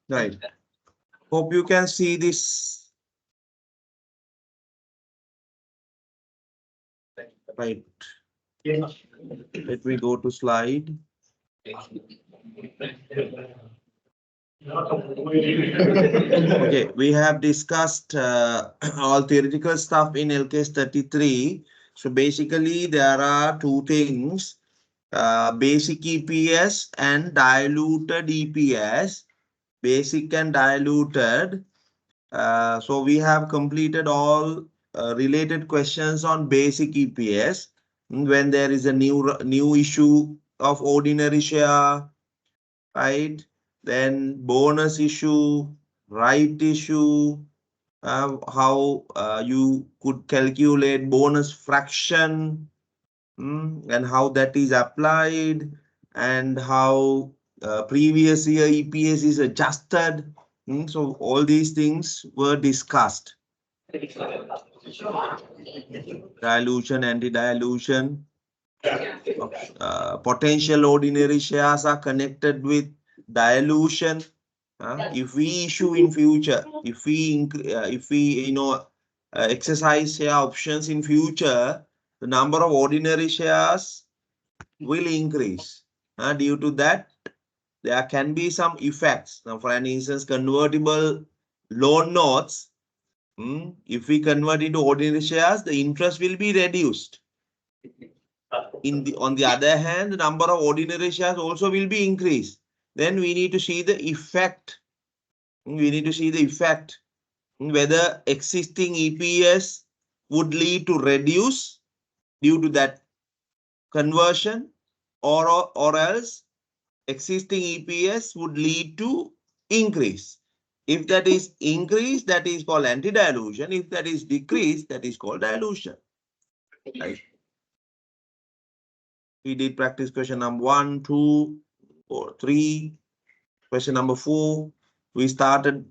Right. Hope you can see this. Right. Let me go to slide. Okay, we have discussed all theoretical stuff in LKS 33. So basically, there are two things, basic EPS and diluted EPS, basic and diluted. So we have completed all related questions on basic EPS. When there is a new issue of ordinary share, right? Then bonus issue, right issue, how you could calculate bonus fraction, and how that is applied, and how previous year EPS is adjusted. So all these things were discussed. Dilution, anti-dilution, potential ordinary shares are connected with dilution. If we issue in future, if we exercise share options in future, the number of ordinary shares will increase. Due to that, there can be some effects. Now, for an instance, convertible loan notes, if we convert into ordinary shares, the interest will be reduced. On the other hand, the number of ordinary shares also will be increased. Then we need to see the effect. We need to see the effect, whether existing EPS would lead to reduce due to that conversion, or else existing EPS would lead to increase. If that is increase, that is called anti-dilution. If that is decrease, that is called dilution. Right? We did practice question number 1, 2, or 3. Question number 4, we started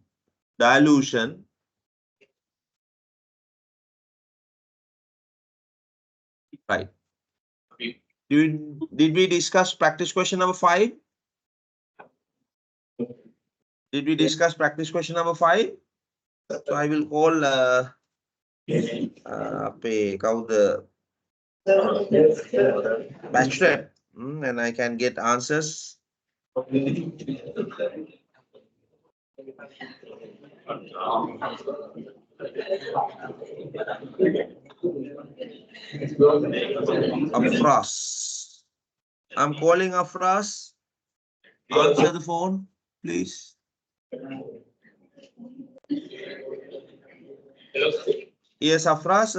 dilution. Right. Did we discuss practice question number 5? Did we discuss practice question number 5? So I will call the batch rep, and I can get answers. Afras. I'm calling Afras. Answer the phone, please. Yes, Afras,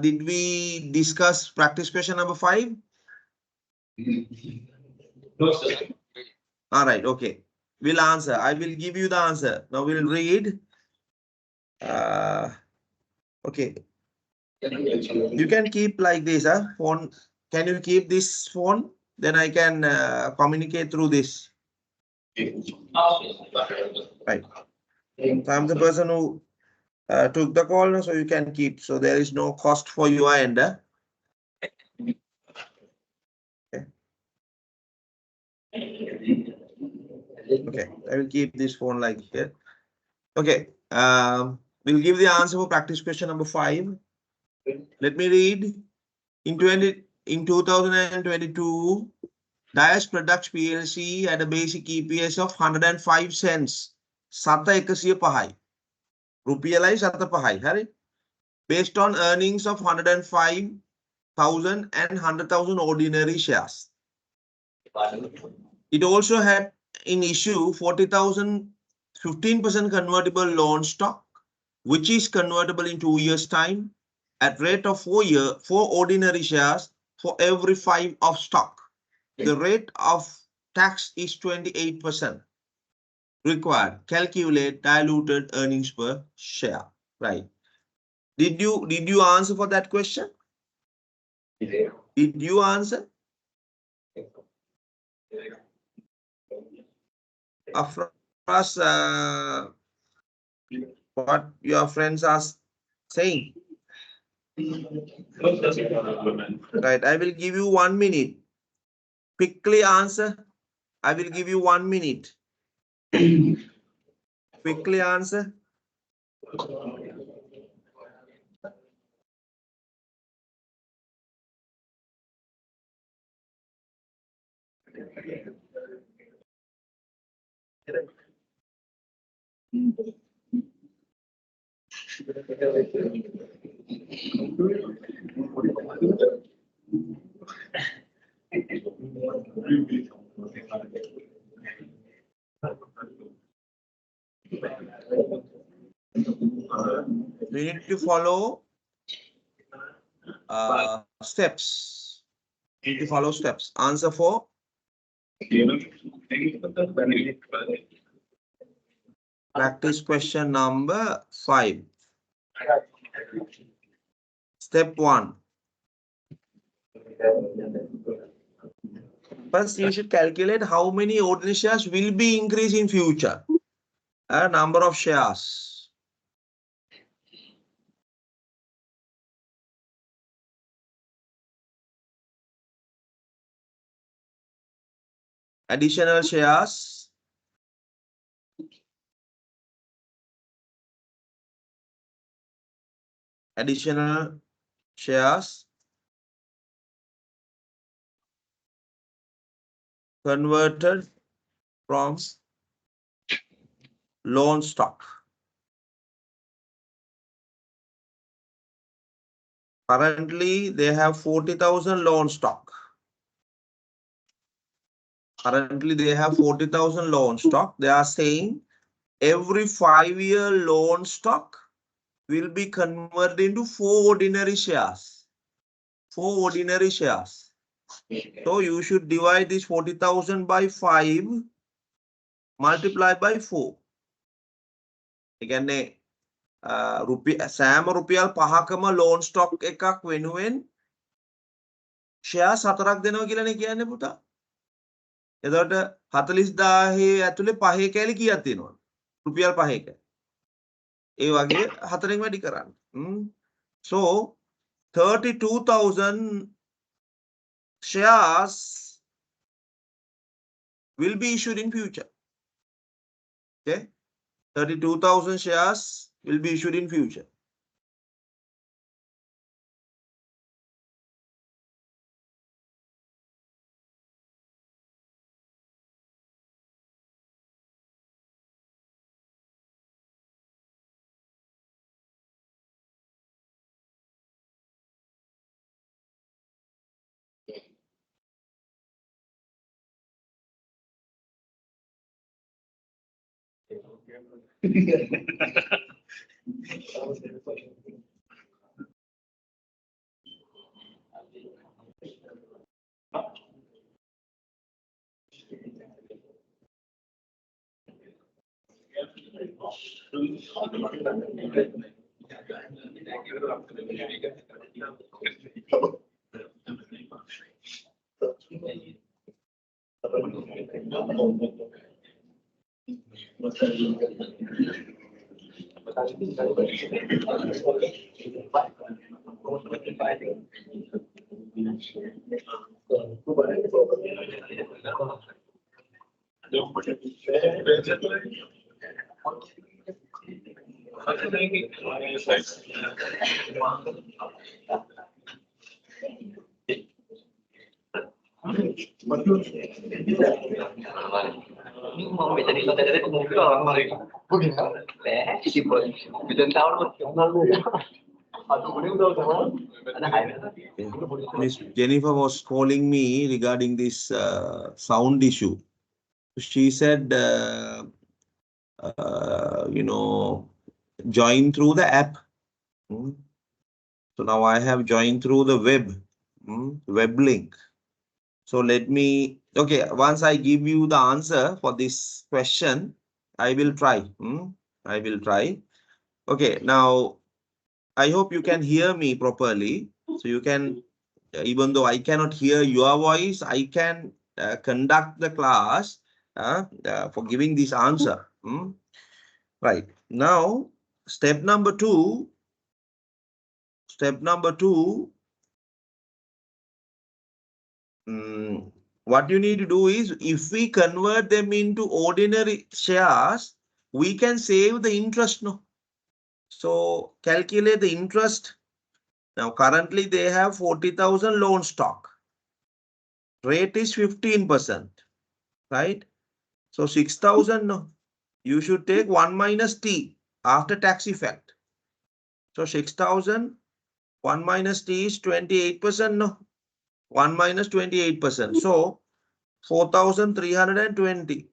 did we discuss practice question number 5? No, sir. All right, okay. We'll answer. I will give you the answer. Now we'll read. Okay. You can keep like this, phone. Can you keep this phone? Then I can communicate through this. Right. So I'm the person who took the call, so you can keep. So there is no cost for your end. Okay, I will keep this phone like here. Okay, we'll give the answer for practice question number 5. Let me read. In 2022, Dias Products PLC had a basic EPS of 105 cents. Sata 105. Rupialai Sata Pahai. Hari? Based on earnings of 105,000 and 100,000 ordinary shares. It also had in issue 40,000 15% convertible loan stock, which is convertible in 2 years' time at rate of 4 ordinary shares for every 5 of stock. The rate of tax is 28%. Required. Calculate diluted earnings per share. Right. Did you answer for that question? Did you answer? Afras, what your friends are saying? Right. I will give you 1 minute. Quickly answer. I will give you 1 minute. Quickly answer. We need to follow steps. We need to follow steps. Answer for practice question number 5. Step 1. First, you should calculate how many ordinary shares will be increased in future. A number of shares. Additional shares. Additional shares. Converted from loan stock. Currently, they have 40,000 loan stock. Currently, they have 40,000 loan stock. They are saying every 5-year loan stock will be converted into 4 ordinary shares. 4 ordinary shares. So you should divide this 40,000 by 5, multiply by 4. Again, සෑම රුපියල් 5කම loan stock එකක් වෙනුවෙන් shares 4ක් දෙනවා කියලානේ කියන්නේ පුතා. එතකොට 40000 ඇතුලේ 5 කැලි කීයක් තියෙනවද? රුපියල් 5ක. ඒ වගේ 4ෙන් වැඩි කරන්න. So 32,000 shares will be issued in future. Okay, 32,000 shares will be issued in future. Miss Jennifer was calling me regarding this sound issue. She said, join through the app. So now I have joined through the web link. So let me, okay, once I give you the answer for this question, I will try. I will try. Okay, now I hope you can hear me properly. So you can, even though I cannot hear your voice, I can conduct the class for giving this answer. Right. Now, step number two. What you need to do is, if we convert them into ordinary shares, we can save the interest, no? So calculate the interest. Now currently they have 40,000 loan stock. Rate is 15%, right? So 6,000, no? You should take 1 minus T after tax effect. So 6,000, 1 minus T is 28%, no? 1 minus 28%. So 4,320.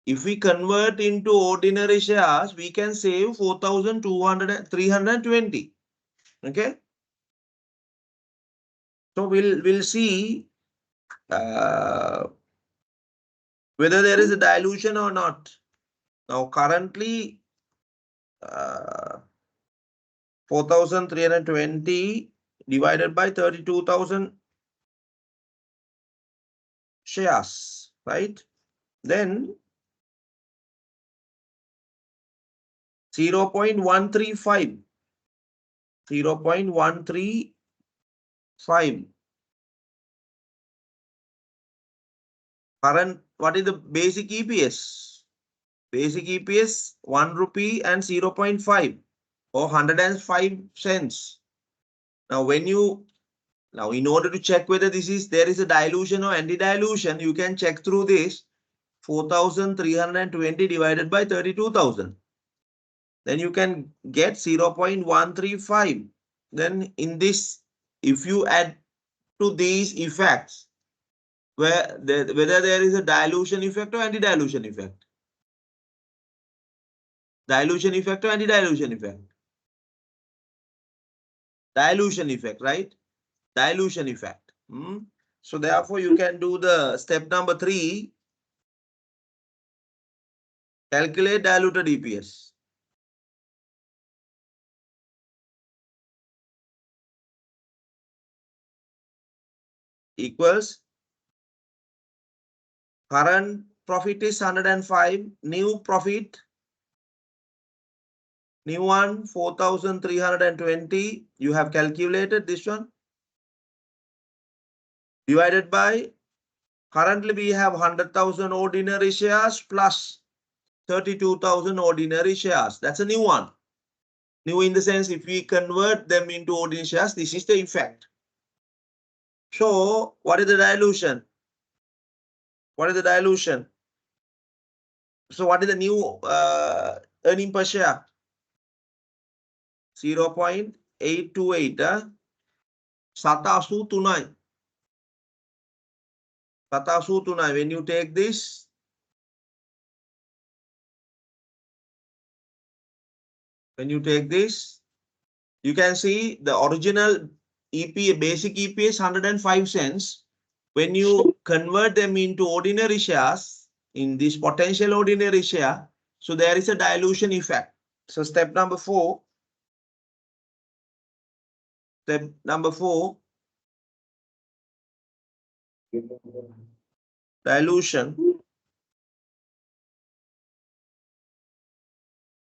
If we convert into ordinary shares, we can save 320. Okay. So we'll see whether there is a dilution or not. Now currently 4,320 divided by 32,000 shares, right? Then 0.135. 0.135. Current, what is the basic EPS? Basic EPS 1 rupee and 0.5 or 105 cents. Now in order to check whether there is a dilution or anti-dilution, you can check through this 4,320 divided by 32,000. Then you can get 0.135. Then in this, if you add to these effects, whether there is a dilution effect or anti-dilution effect. Dilution effect or anti-dilution effect? Dilution effect, right? Dilution effect. So therefore, you can do the step number 3. Calculate diluted EPS. Equals current profit is 105. New profit, new one 4,320. You have calculated this one. Divided by, currently we have 100,000 ordinary shares plus 32,000 ordinary shares. That's a new one. New in the sense, if we convert them into ordinary shares, this is the effect. So what is the dilution? What is the dilution? So what is the new earning per share? 0.828. Satasu tunai. Satasu tunai. When you take this, you can see the original EPA, basic EPS 105 cents. When you convert them into ordinary shares, in this potential ordinary share, so there is a dilution effect. So step number 4. Step number 4. Dilution.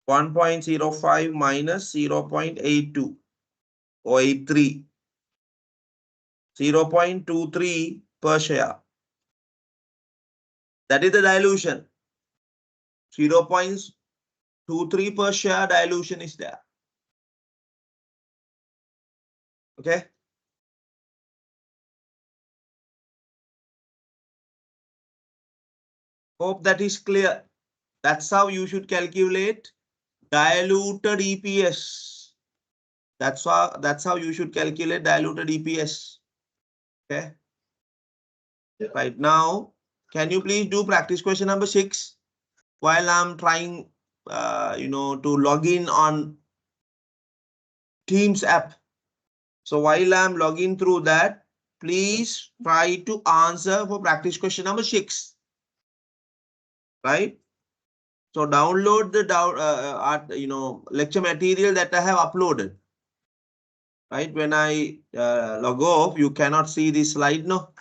1.05 minus 0.82 or 83. 0.23 per share. That is the dilution. 0.23 per share dilution is there. Okay. Hope that is clear. That's how you should calculate diluted EPS. That's how you should calculate diluted EPS. Okay. Right now, can you please do practice question number 6 while I'm trying, to log in on Teams app. So while I'm logging through that, please try to answer for practice question number 6. Right? So download the lecture material that I have uploaded. Right? When I log off, you cannot see this slide, no?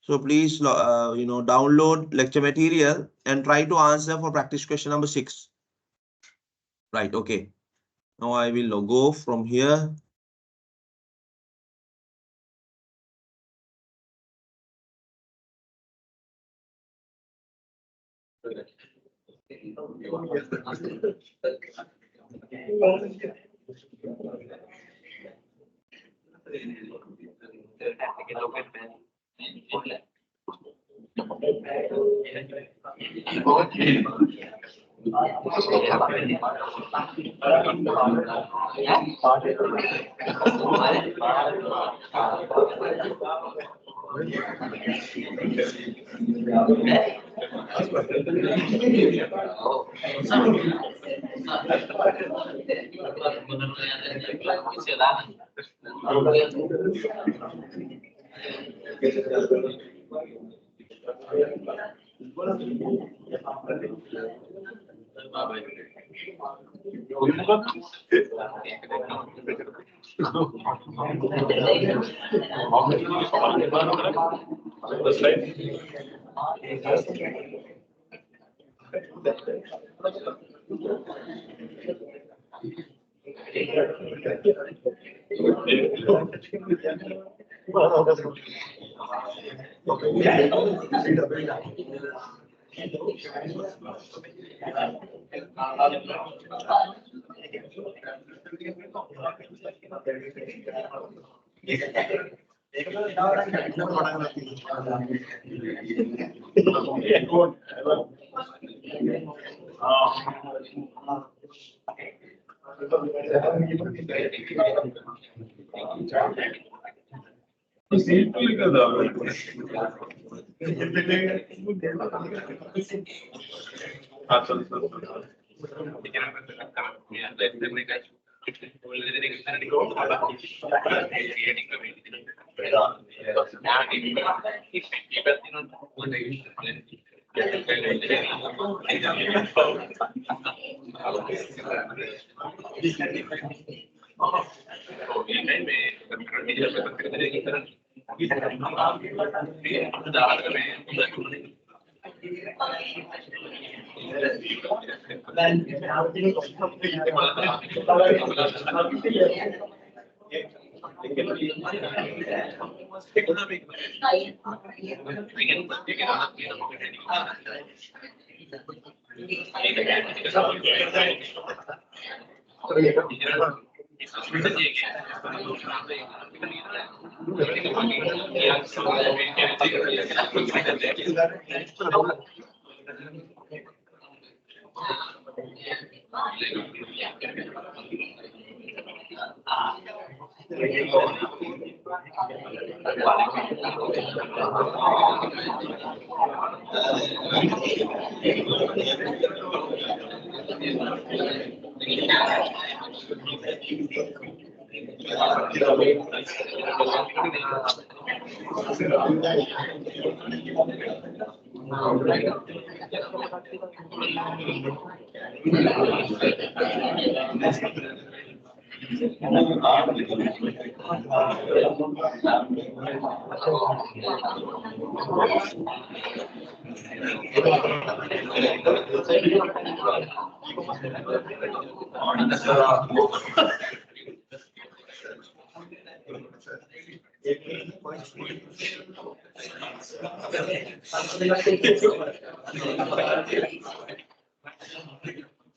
So please, download lecture material and try to answer for practice question number 6. Right? Okay. Now I will log off from here.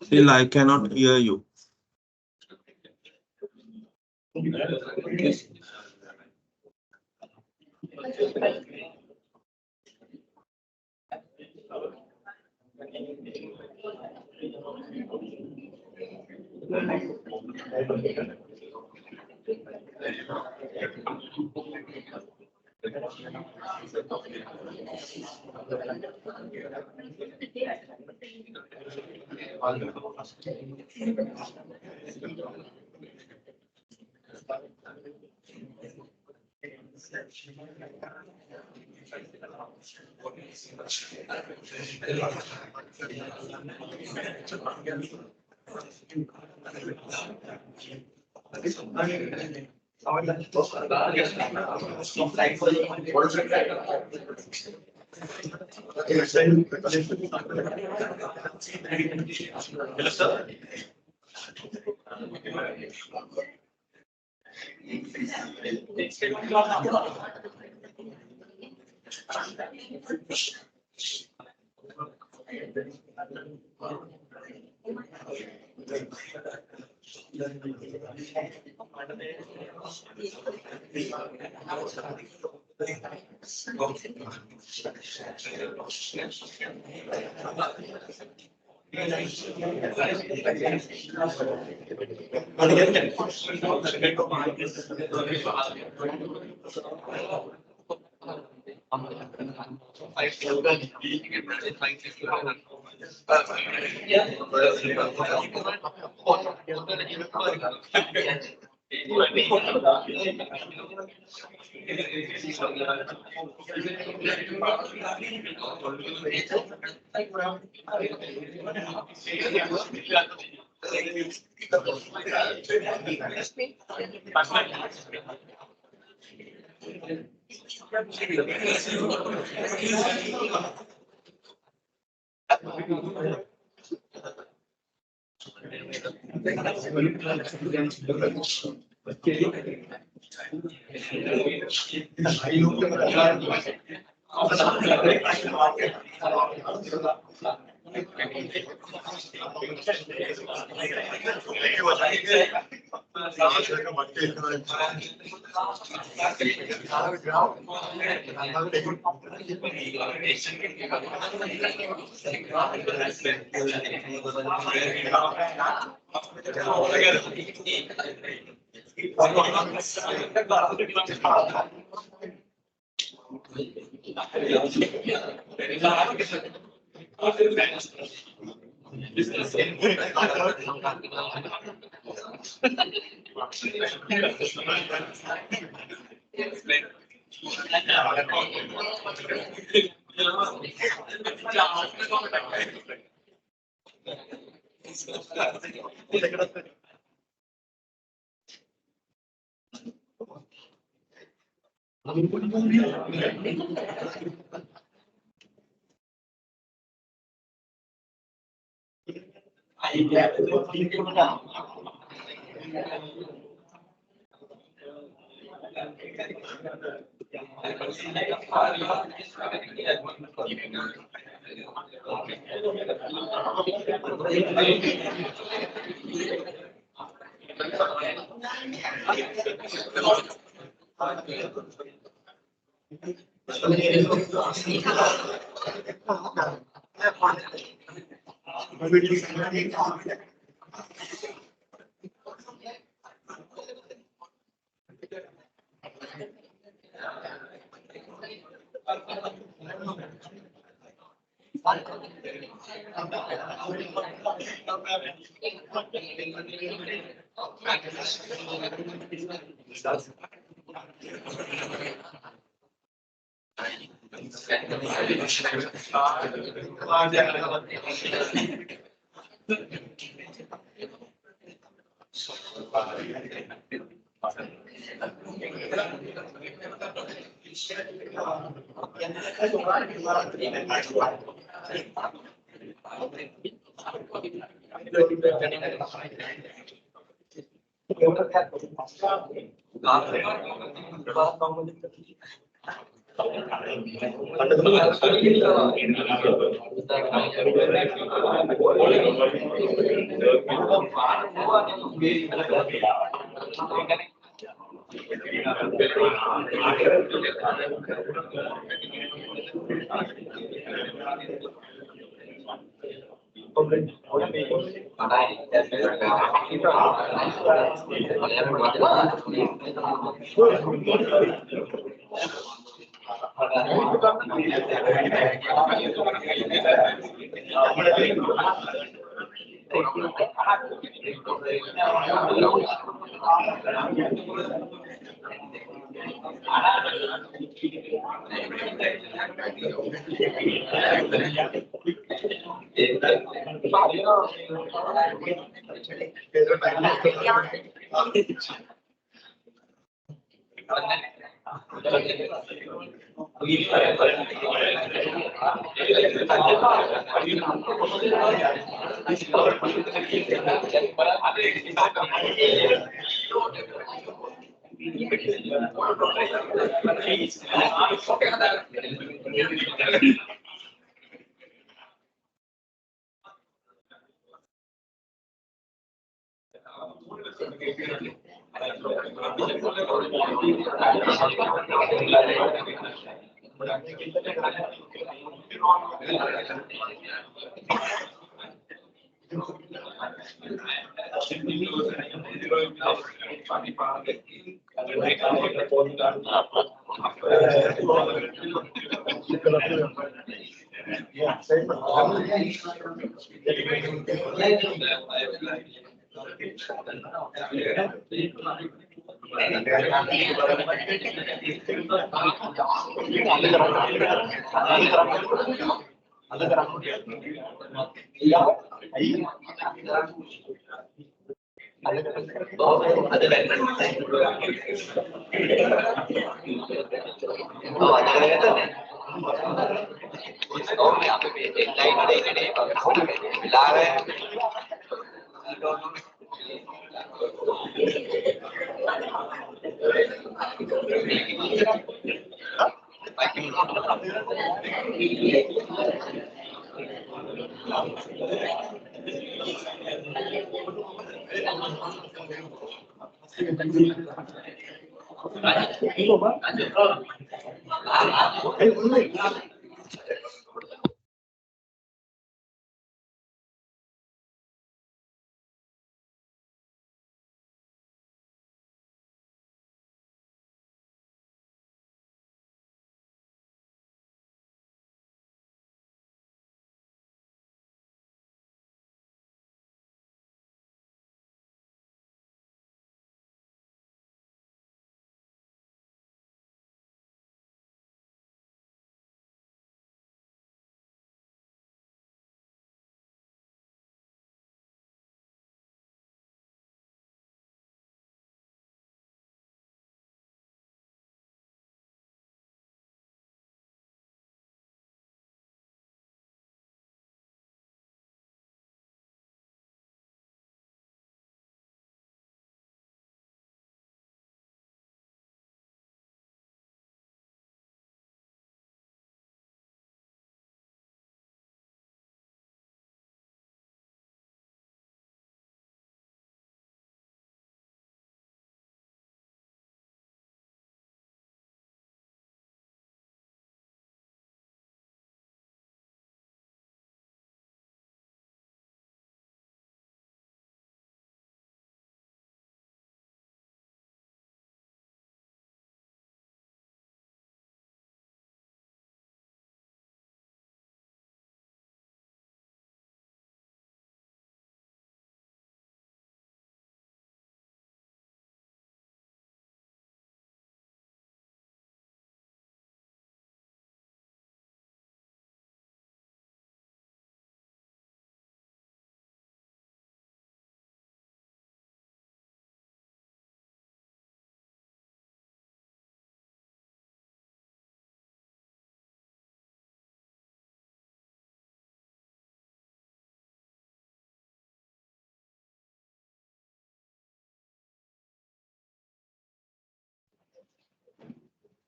Still, I cannot hear you.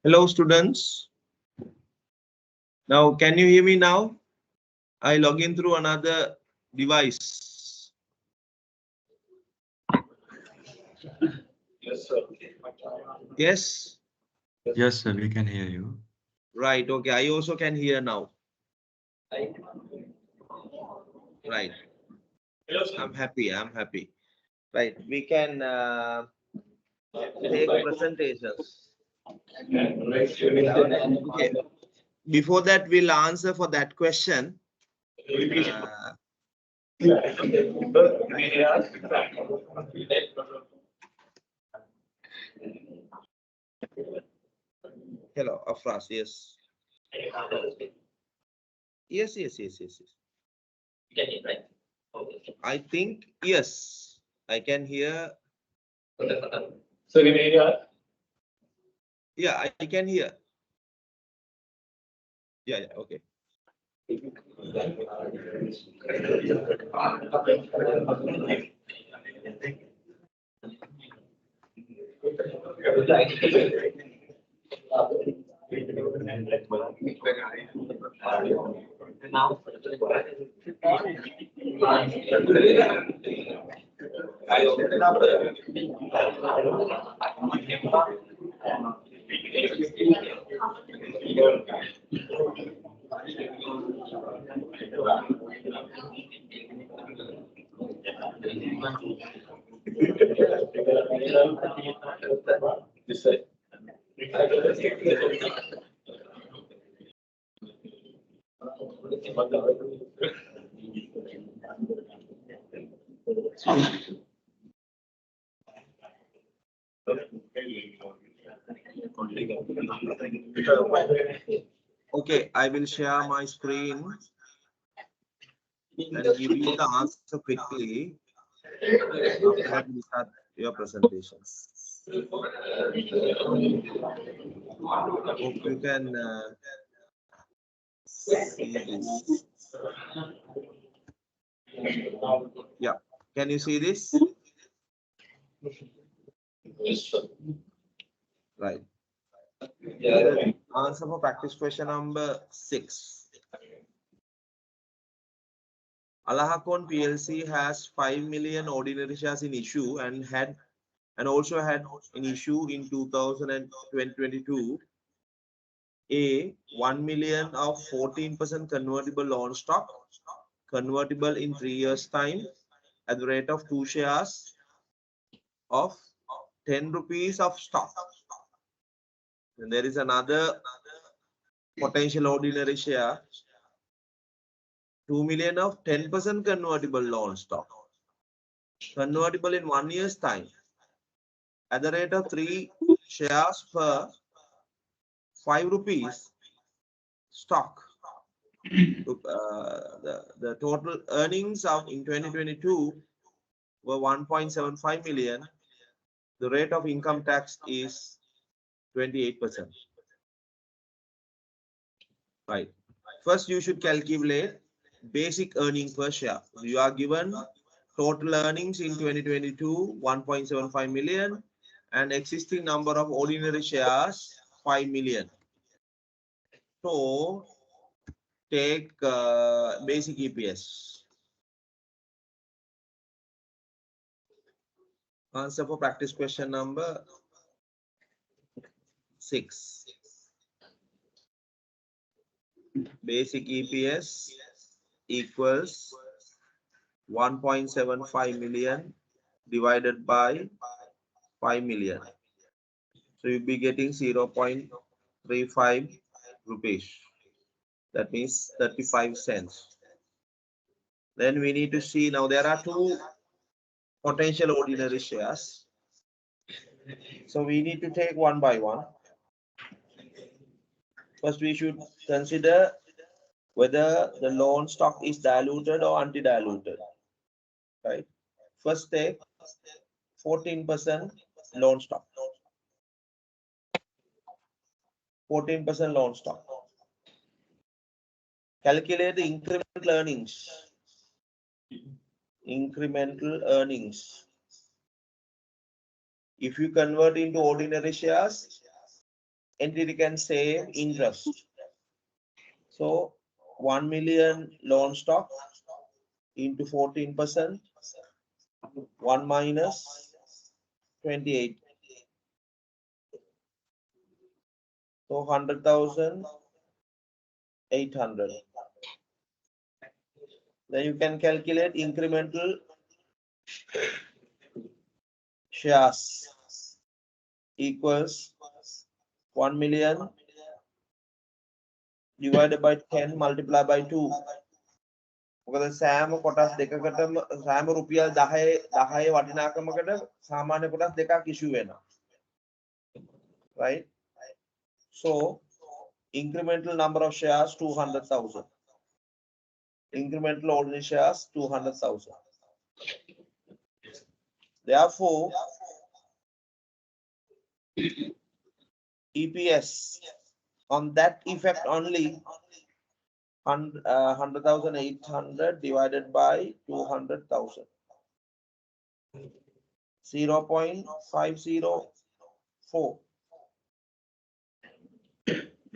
Hello, students. Now, can you hear me now? I log in through another device. Yes, sir. Yes? Yes, sir, we can hear you. Right. Okay. I also can hear now. Right. I'm happy. I'm happy. Right. We can take presentations. Okay. Before that, we'll answer for that question. Hello, Afras. Yes. Yes. You can hear, right? Okay. I think yes. I can hear. So you can hear? Yeah, I can hear. Yeah. Okay. Now. This side. Okay, I will share my screen and give you the answer quickly. After that, we start your presentations. Hope you can see this. Yeah, can you see this? Right. Answer for practice question number 6. Alahakon PLC has 5 million ordinary shares in issue and also had an issue in 2022. A 1 million of 14% convertible loan stock, convertible in 3 years' time at the rate of 2 shares of 10 rupees of stock. And there is another potential ordinary share, 2 million of 10% convertible loan stock, convertible in 1 year's time at the rate of 3 shares per 5 rupees stock. The total earnings of in 2022 were 1.75 million. The rate of income tax is 28%. Right. First, you should calculate basic earning per share. You are given total earnings in 2022, 1.75 million, and existing number of ordinary shares, 5 million. So, take basic EPS. Answer for practice question number 6. Basic EPS equals 1.75 million divided by 5 million. So you'll be getting 0.35 rupees. That means 35 cents. Then we need to see, now there are 2 potential ordinary shares. So we need to take one by one. First, we should consider whether the loan stock is diluted or anti-diluted. Right? First, take 14% loan stock. 14% loan stock. Calculate the incremental earnings. Incremental earnings. If you convert into ordinary shares, entity can save interest. So 1 million loan stock into 14%, 1 minus 28. So 100,800. Then you can calculate incremental shares equals 1 million divided by 10 multiplied by 2. මොකද සෑම කොටස් දෙකකටම සෑම රුපියල් 10 වටිනාකමකට සාමාන්‍ය කොටස් දෙකක් ඉෂුව වෙනවා. Right? So incremental number of shares 200,000. Incremental ordinary shares 200,000. Therefore, EPS on that effect only 100,800 divided by 200,000. 0.504.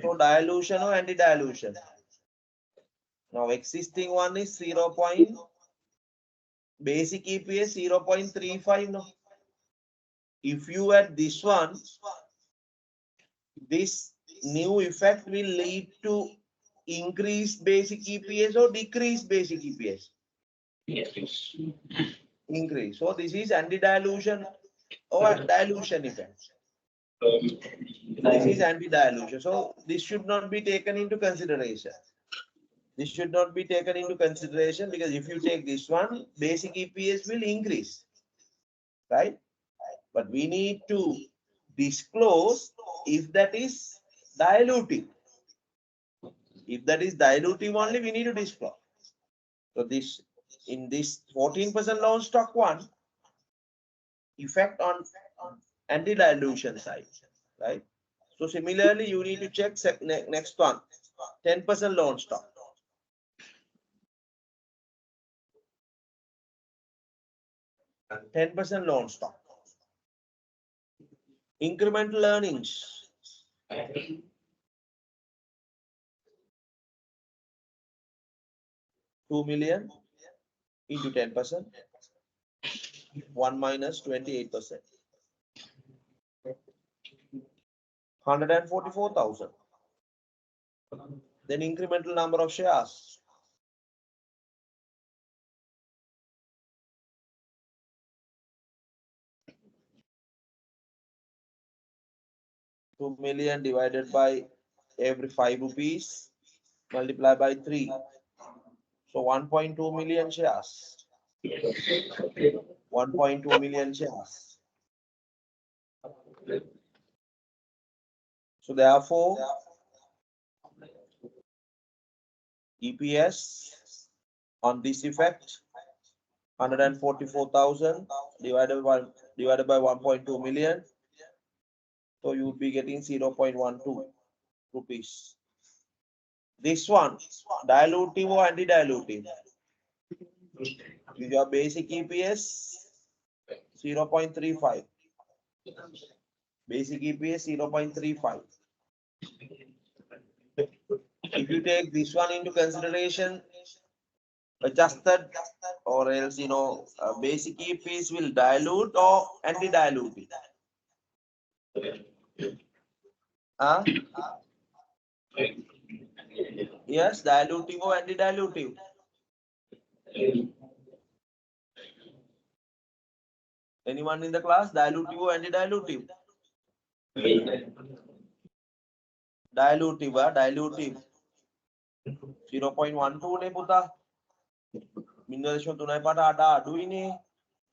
So dilution or anti-dilution? Now existing one is 0.504. basic EPS 0.35 no. If you add this one, this new effect will lead to increase basic EPS or decrease basic EPS? Yes. Increase. So this is anti-dilution or dilution effect. This is anti-dilution. So this should not be taken into consideration. This should not be taken into consideration because if you take this one, basic EPS will increase, right? But we need to disclose if that is dilutive. If that is dilutive only, we need to disclose. So this in this 14% loan stock one, effect on anti-dilution side, right? So similarly, you need to check next one, 10% loan stock. 10% loan stock. Incremental earnings. 2 million into 10%. 1 minus 28%. 144,000. Then incremental number of shares. Two million divided by every 5 rupees, multiply by 3. So 1.2 million shares. 1.2 million shares. So therefore, EPS on this effect 144,000 divided by 1.2 million. So you would be getting 0.12 rupees. This one, dilutive or anti-dilutive? With your basic EPS 0.35. Basic EPS 0.35. If you take this one into consideration, adjusted or else basic EPS will dilute or anti-dilutive. Yes, dilutive or anti-dilutive. Anyone in the class, dilutive or anti-dilutive? Dilutive, dilutive. 0.12 නේ පුතා. 0.3 පාට අඩුයිනේ.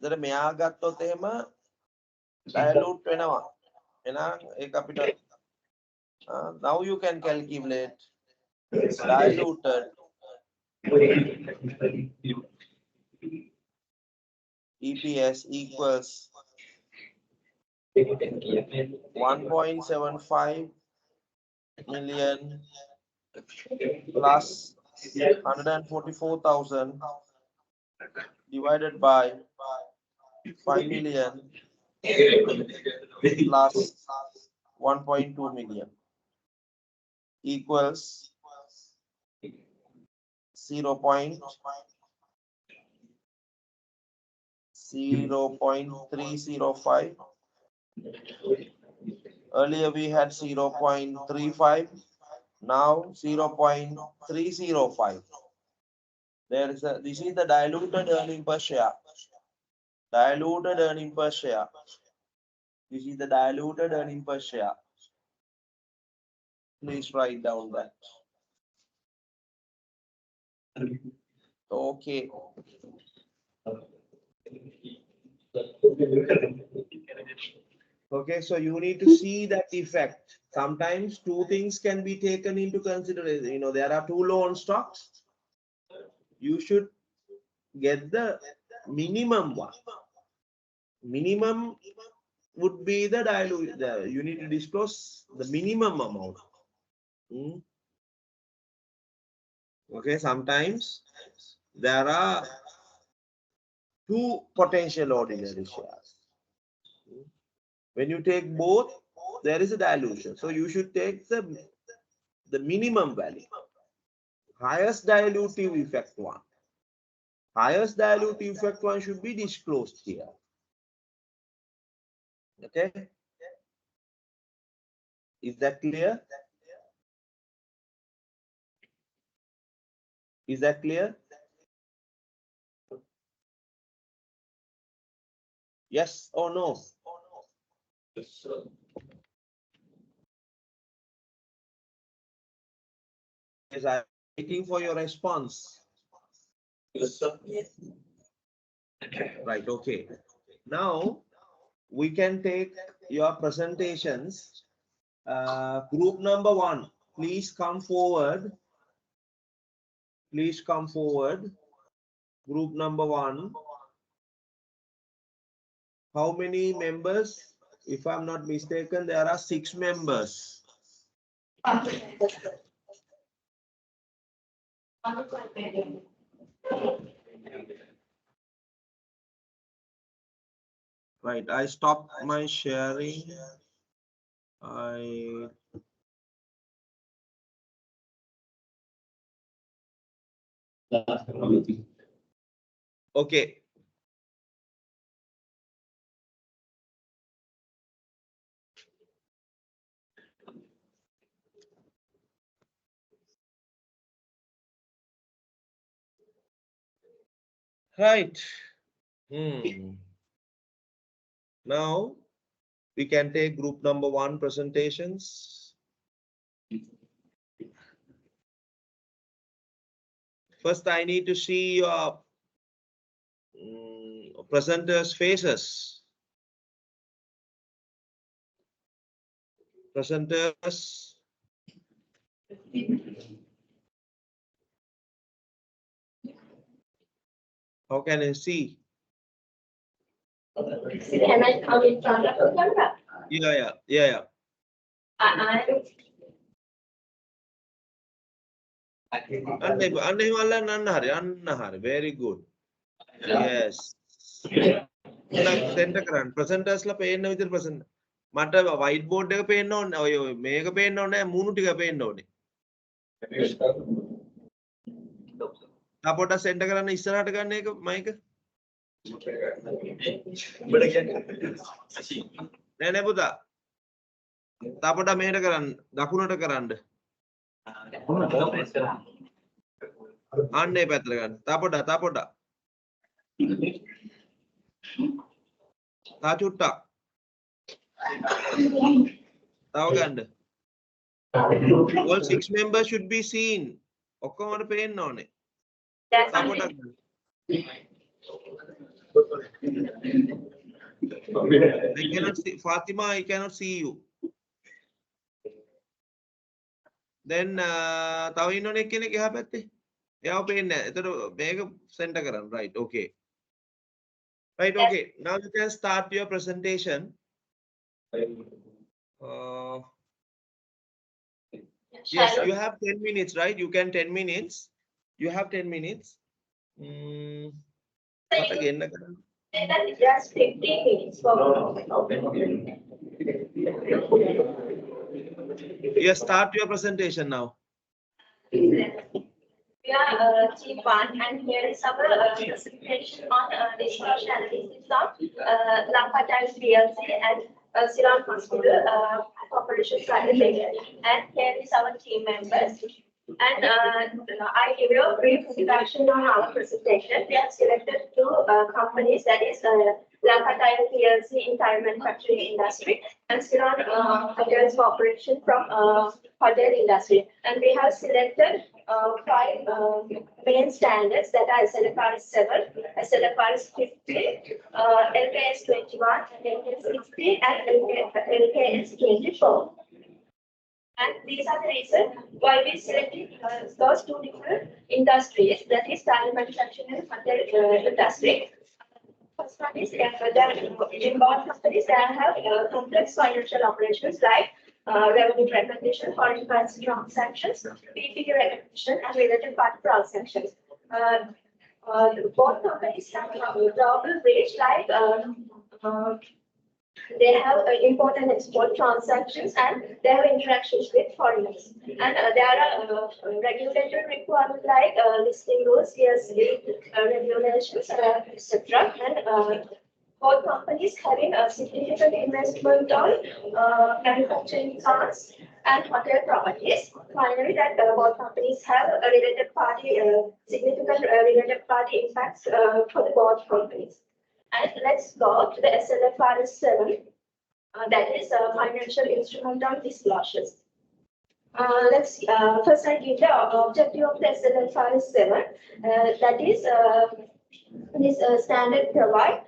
ඒතර මෙයා ගත්තොත් එහෙම dilute වෙනවා. එහෙනම් ඒක අපිට now you can calculate diluted EPS equals 1.75 million plus 144,000 divided by 5 million plus 1.2 million equals 0.305. Earlier we had 0.35. Now 0.305. This is the diluted earning per share. Diluted earning per share. This is the diluted earning per share. Please write down that. Okay. Okay, so you need to see that effect. Sometimes two things can be taken into consideration. There are two loan stocks. You should get the minimum one. Minimum would be the dilute. You need to disclose the minimum amount. Okay, sometimes there are two potential ordinary shares. When you take both, there is a dilution. So you should take the minimum value. Highest dilutive effect one. Highest dilutive effect one should be disclosed here. Okay. Is that clear? Is that clear? Yes or no? Yes, sir. Yes, I'm waiting for your response. Yes, sir. Right, okay. Now we can take your presentations. Group number 1, please come forward. Please come forward. Group number 1. How many members? If I'm not mistaken, there are 6 members. Right, I stopped my sharing. Okay. Right. Now we can take group number 1 presentations. First, I need to see your presenters' faces. Presenters. How can I see? Can I come in front of the camera? Yeah. Very good. Yes. Presenters la පේන්න විතර present. මට white board එක පේන්න ඕනේ. ඔය මේක පේන්න ඕනේ. මූණු ටික පේන්න ඕනේ. අපොට සෙන්ටර් කරන්න ඉස්සරහට ගන්න එක මයික. නෑ පුතා. තාපොට මෙහෙට කරන්න. දකුණට කරන්න. අන්න ඒ පැත්තට ගන්න. තාපොට. තා චුට්ටක්. තව ගන්න. All 6 members should be seen. ඔක්කොමට පේන්න ඕනේ. තාපොටක් ගන්න. I cannot see Fatima, I cannot see you. Then තව ඉන්නෝනේ කෙනෙක් එහා පැත්තේ. එයාව පේන්නේ නැහැ. එතකොට මේක සෙන්ටර් කරන්න. Right, okay. Right, okay. Now you can start your presentation. Yes, you have 10 minutes, right? You can 10 minutes. You have 10 minutes. What again? Just 15 minutes for Yes, start your presentation now. We are team 1 and here is our presentation on discussion analysis of Lanka PLC and Srilanka Hospital Corporation Private Limited. And here is our team members. And I give you a brief introduction on our presentation. We have selected 2 companies, that is Lanka PLC in tire manufacturing industry and Srilanka Hotels Corporation from hotel industry. And we have selected 5 main standards, that are SLFR 7, SLFR 50, LKS 21, LKS 60, and LKS 24. And these are the reasons why we selected those 2 different industries, that is tire manufacturing and hotel industry. First one is in both companies that have complex financial operations like revenue recognition, foreign currency transactions, PPT recognition, and related party transactions. Both companies have global reach like They have import and export transactions, and they have interactions with foreigners. And there are regulatory requirements like listing rules, CSD regulations, etc. And both companies having a significant investment on manufacturing plants and hotel properties. Finally, that both companies have a related party, significant related party impacts for the both companies. And let's go to the SLFRS 7, that is financial instrument on disclosures. Let's first I give the objective of the SLFRS 7. That is this standard provide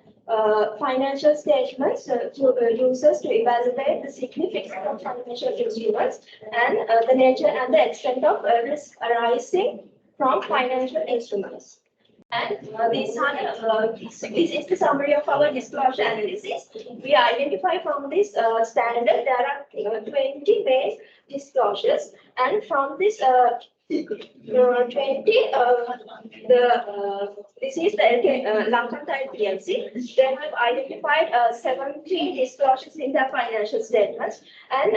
financial statements to users to evaluate the significance of financial instruments and the nature and the extent of risk arising from financial instruments. And this is the summary of our disclosure analysis. We identify from this standard there are 20 main disclosures, and from this 20, this is the Lanka type PLC. They have identified 70 disclosures in their financial statements, and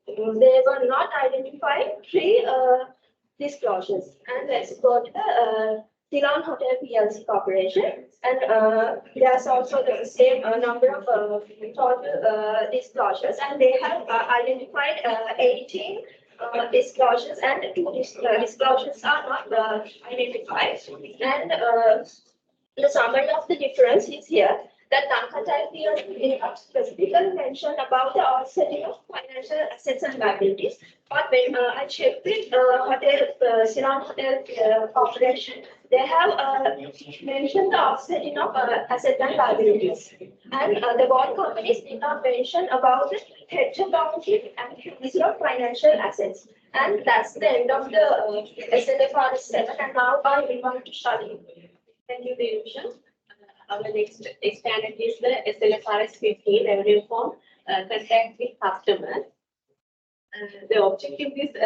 they were not identifying 3 disclosures. And let's go to the Ceylon Hotel PLC Corporation, and there's also the same number of total disclosures, and they have identified 18 disclosures, and 2 disclosures are not identified. And the summary of the difference is here. That Lanka type PLC specifically mentioned about the offsetting of financial assets and liabilities. But when I checked with Ceylon Hotel Corporation, they have mentioned the offsetting of assets and liabilities. And the board companies did not mention about the hedge accounting and activity of financial assets. And that's the end of the SLFRS 7. And now I invite to study. Thank you, Delusha. Our next standard is the SLFRS 15 revenue form contract with customers. The objective is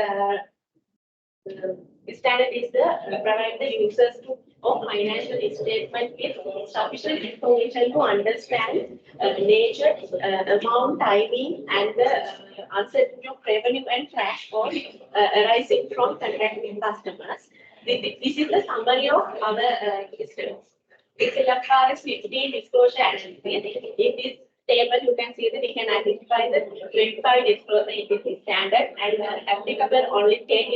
standard is the provide the users of financial statement with sufficient information to understand nature, amount, timing, and the uncertainty of revenue and cash flow arising from contract with customers. This is the summary of our systems. It's SLFRS 15 disclosure analysis. In this table, you can see that we can identify the 25 disclosure in this standard, and applicable only 10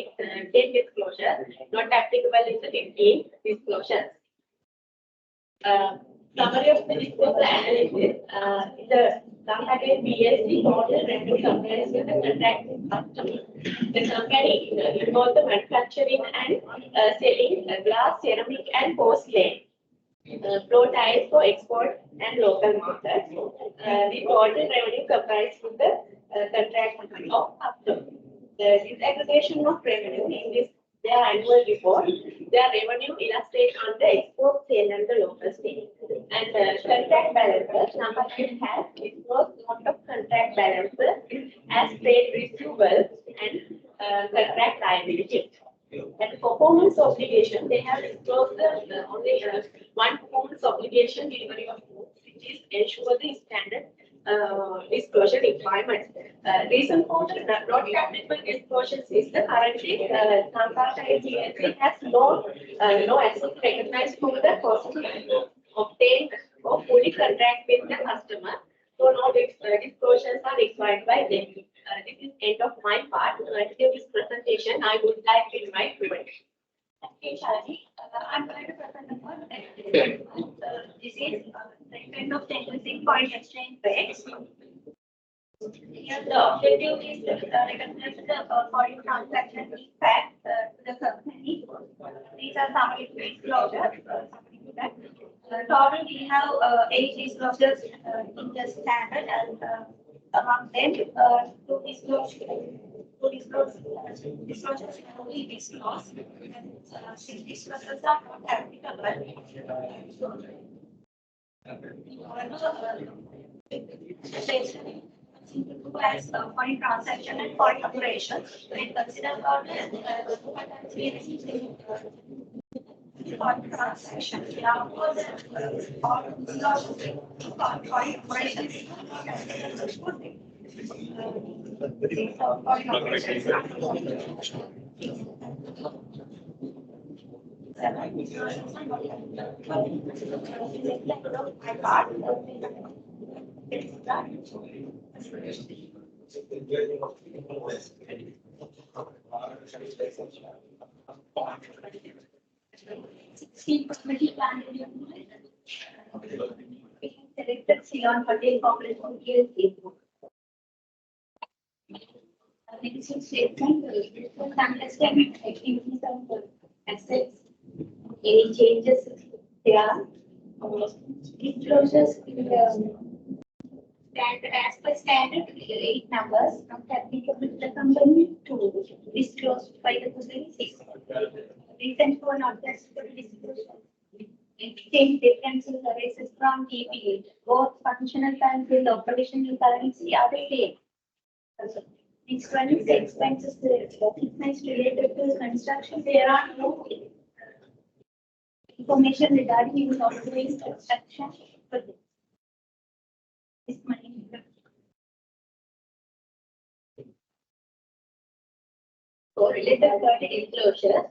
disclosures, not applicable in the 15 disclosures. Summary of the disclosure analysis. The Lanka BSC total revenue compares with the contract with customer. The company involves the manufacturing and selling glass, ceramic, and porcelain. Flow tiles for export and local markets. The total revenue compares with the contract of customer. The disaggregation of revenue in this their annual report. Their revenue illustrates on the export sale and the local sale. And contract balances. Number 2 has disclosed lot of contract balances as trade receivables and contract liabilities. And performance obligation, they have disclosed only one performance obligation delivery of goods, which is ensure the standard disclosure requirements. Reason for the not applicable disclosures is the currently Lanka GST has no asset recognized for the possibility to obtain or fully contract with the customer. So no disclosures are required by them. This is end of my part. To give this presentation, I would like to invite everyone. Okay, Shalini, I'm going to present about this is the kind of tendency foreign exchange rates. Here, the objective is to recognize the foreign transaction impact to the company. These are some disclosures. Total, we have 8 disclosures in the standard, and among them, 2 disclosures only disclosed, and 6 disclosures are not applicable. As foreign transaction and foreign operations, when consider about for transaction. Yeah, for the selected Ceylon Hotel Corporation PLC. Next statement, understanding activities of assets, any changes there, disclosures in the standard, as per standard, 8 numbers, not applicable to the company, 2, disclosed by the company, 6. Reason for not applicable disclosure. Exchange differences arises from TPA. Both functional currency and operational currency are the same. Next one is expenses recognized related to construction. There are no information regarding the ongoing construction. This money. So related party disclosure.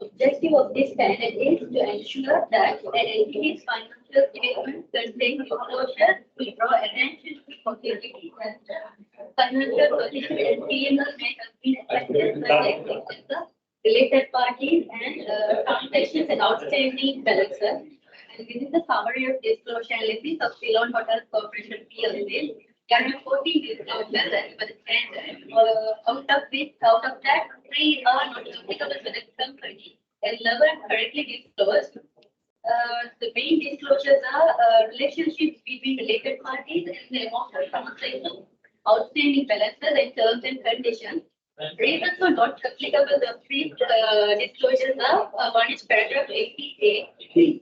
Objective of this standard is to ensure that an entity's financial statement contains disclosure to draw attention to possibility that financial position and P&L may have been affected by the existence of related parties and transactions and outstanding balances. And this is the summary of disclosure analysis of Ceylon Hotels Corporation PLC. There are 14 disclosures as per the standard. Out of that, 3 are not applicable to the company, and 11 correctly disclosed. The main disclosures are relationships between related parties and the amount of transactions, outstanding balances, and terms and conditions. Reasons for not applicable, the 3 disclosures are one is paragraph 80A.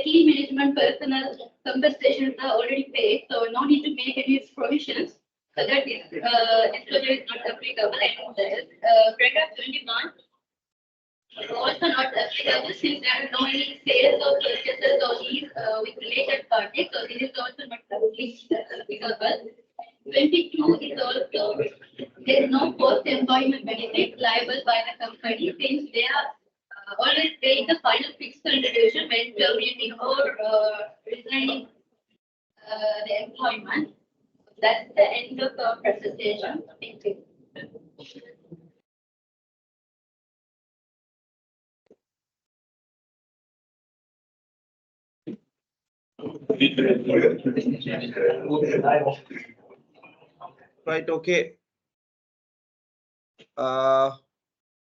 Key management personnel compensations are already paid, so no need to make any provisions. So that is disclosure is not applicable. And paragraph 21 is also not applicable since there are no any sales or purchases or lease with related parties. So this is also not applicable. 22 is also there is no post-employment benefit liable by the company since they are always paying the final fixed contribution when terminating or resigning the employment. That's the end of the presentation. Thank you. Right, okay.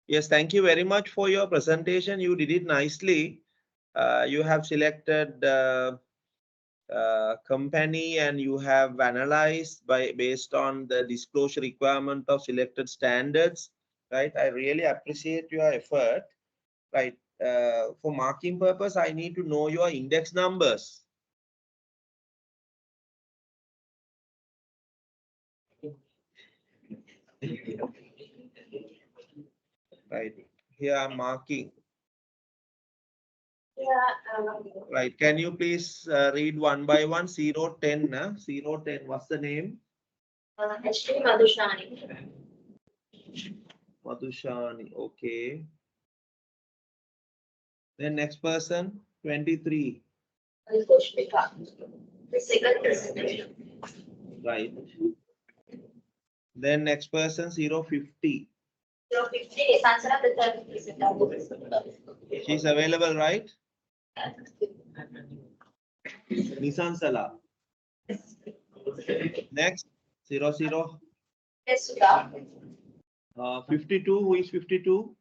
Yes, thank you very much for your presentation. You did it nicely. You have selected company and you have analyzed based on the disclosure requirement of selected standards. Right, I really appreciate your effort. Right, for marking purpose, I need to know your index numbers. Right, here I'm marking. Yeah. Right, can you please read one by one? 010, 010, what's the name? H.D. Madhushani. Madhushani, okay. Then next person, 23. Kushmika. The second presentation. Right. Then next person, 050. 050 is answer of the third presentation. She's available, right? Nissan Salah. Next, 00. Yes, Sudha. 52, who is 52?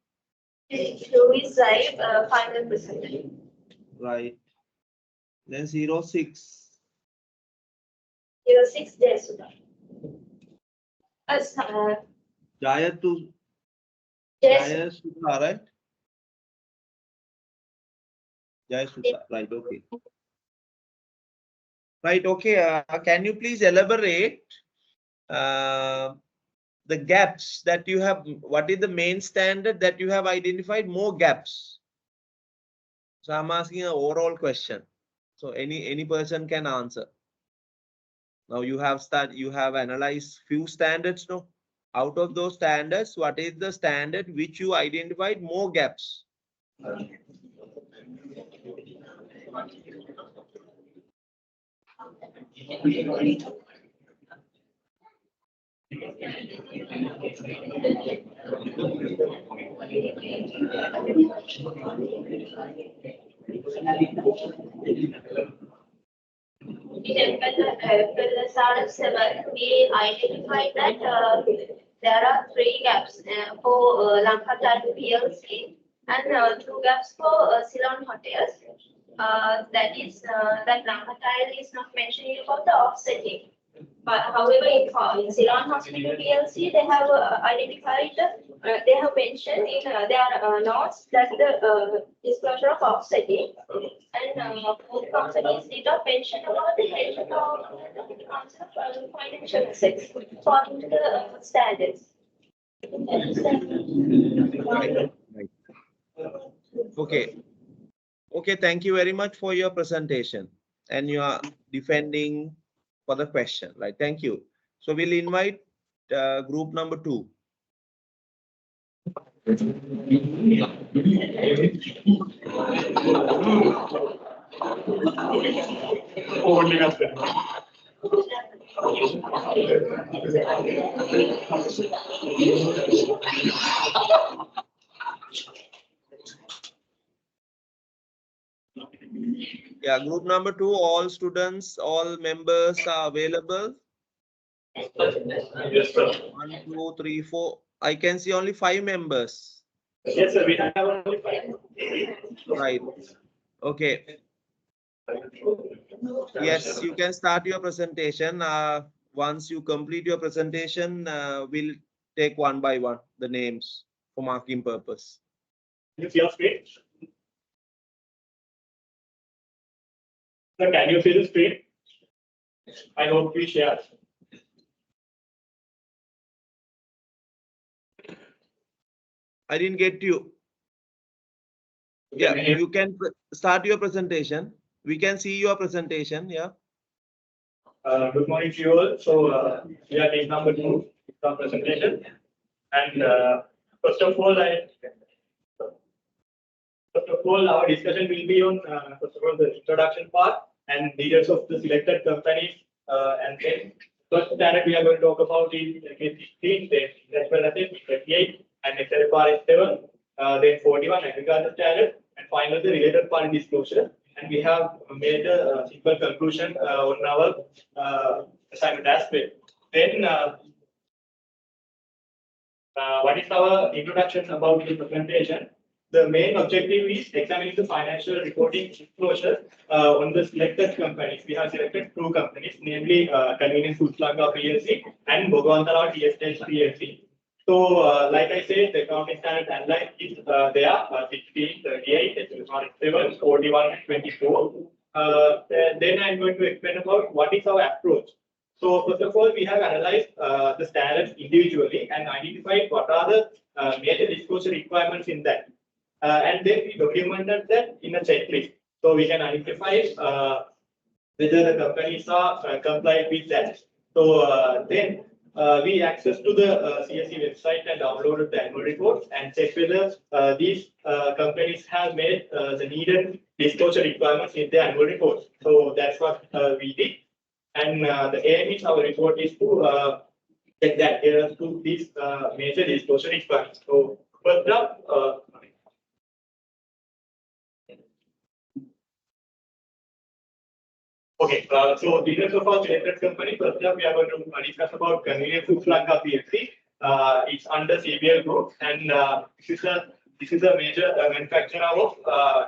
Who is right? Final presentation. Right. Then 06. 06, yes, Sudha. Jayatu. Yes. Jayasudha, right? Jayasudha, right, okay. Right, okay. Can you please elaborate the gaps that you have? What is the main standard that you have identified? More gaps. So I'm asking an overall question. So any person can answer. Now you have analyzed few standards, no? Out of those standards, what is the standard which you identified more gaps? In FLSRF 7, we identified that there are 3 gaps for Lanka PLC and 2 gaps for Ceylon Hotels. That is that Lanka is not mentioning about the offsetting. But however, in Ceylon Hospital PLC, they have identified, they have mentioned in their notes that the disclosure of offsetting, and both companies did not mention about the health or the concept of financial assets according to the standards. Okay. Okay, thank you very much for your presentation and you are defending for the question, right? Thank you. So we'll invite group number 2. Yeah, group number 2, all students, all members are available. Yes, sir. 1, 2, 3, 4. I can see only 5 members. Yes, sir. We have only 5. Right. Okay. Yes, you can start your presentation. Once you complete your presentation, we'll take one by one the names for marking purpose. Can you see your screen? Sir, can you see the screen? I hope we share. I didn't get you. Yeah, you can start your presentation. We can see your presentation. Yeah. Good morning to you all. So we are taking number 2 from presentation, and first of all, our discussion will be on first of all the introduction part and details of the selected companies, and then first standard we are going to talk about is LK 16, then as well as 38 and XLFRS 7, then 41 agriculture standard, and finally the related party disclosure. And we have made a simple conclusion on our assignment as well. Then what is our introduction about the presentation? The main objective is examining the financial reporting disclosure on the selected companies. We have selected 2 companies, namely Convenience Foods Lanka PLC and Bogwantala Tea Estates PLC. So, like I said, the accounting standard analyzed is there 16, 38, 7, 41, and 24. Then I'm going to explain about what is our approach. So, first of all, we have analyzed the standards individually and identified what are the major disclosure requirements in that. And then we documented that in a checklist. So, we can identify whether the companies are compliant with that. So, then we access to the CSE website and downloaded the annual reports and check whether these companies have made the needed disclosure requirements in their annual reports. So that's what we did. And the aim is our report is to check that adherence to these major disclosure requirements. So first up, okay, so details of our selected company. First up, we are going to discuss about Convenience Foods Lanka PLC. It's under CBL Group, and this is a major manufacturer of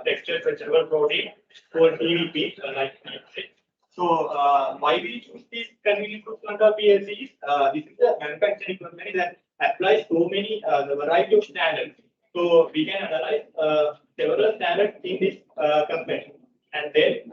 textured vegetable protein for TVP, like so. Why we choose this Convenience Foods Lanka PLC is this is a manufacturing company that applies so many the variety of standards. So we can analyze several standards in this company. And then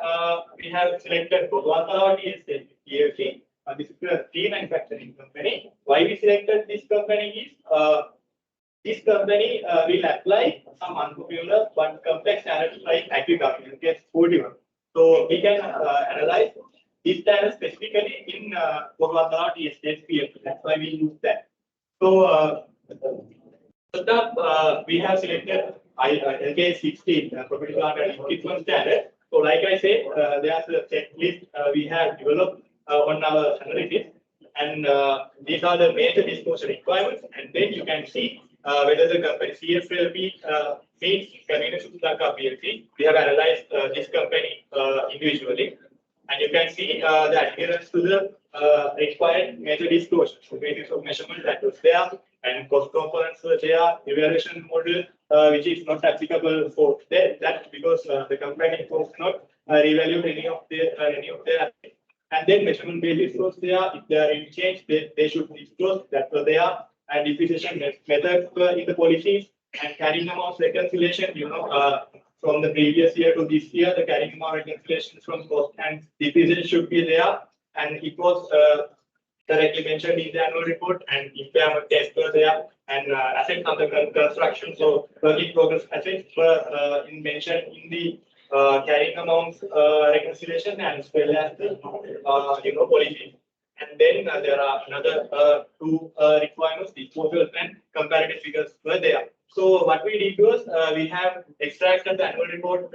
we have selected Bogwantala Tea Estates PLC. This is a tea manufacturing company. Why we selected this company is this company will apply some unpopular but complex standards like agriculture, in case 41. So we can analyze this standard specifically in EXP. That's why we use that. So first up, we have selected LK16 property plant and equipment standard. So like I said, there's a checklist we have developed on our analytics, and these are the major disclosure requirements. And then you can see whether the company CFLP meets Convenience Lanka PLC. We have analyzed this company individually, and you can see the adherence to the required major disclosures. So basis of measurement that was there, and cost components were there, evaluation model which is not applicable for that because the company was not revalued any of their and then measurement basis was there. If they are in change, they should disclose that were there, and depreciation methods were in the policies, and carrying amounts reconciliation, from the previous year to this year, the carrying amount reconciliation from cost and depreciation should be there, and it was correctly mentioned in the annual report, and impairment tests were there, and assets under construction. So work in progress assets were mentioned in the carrying amounts reconciliation as well as the policy. And then there are another two requirements: disposal and comparative figures were there. So what we did was we have extracted the annual report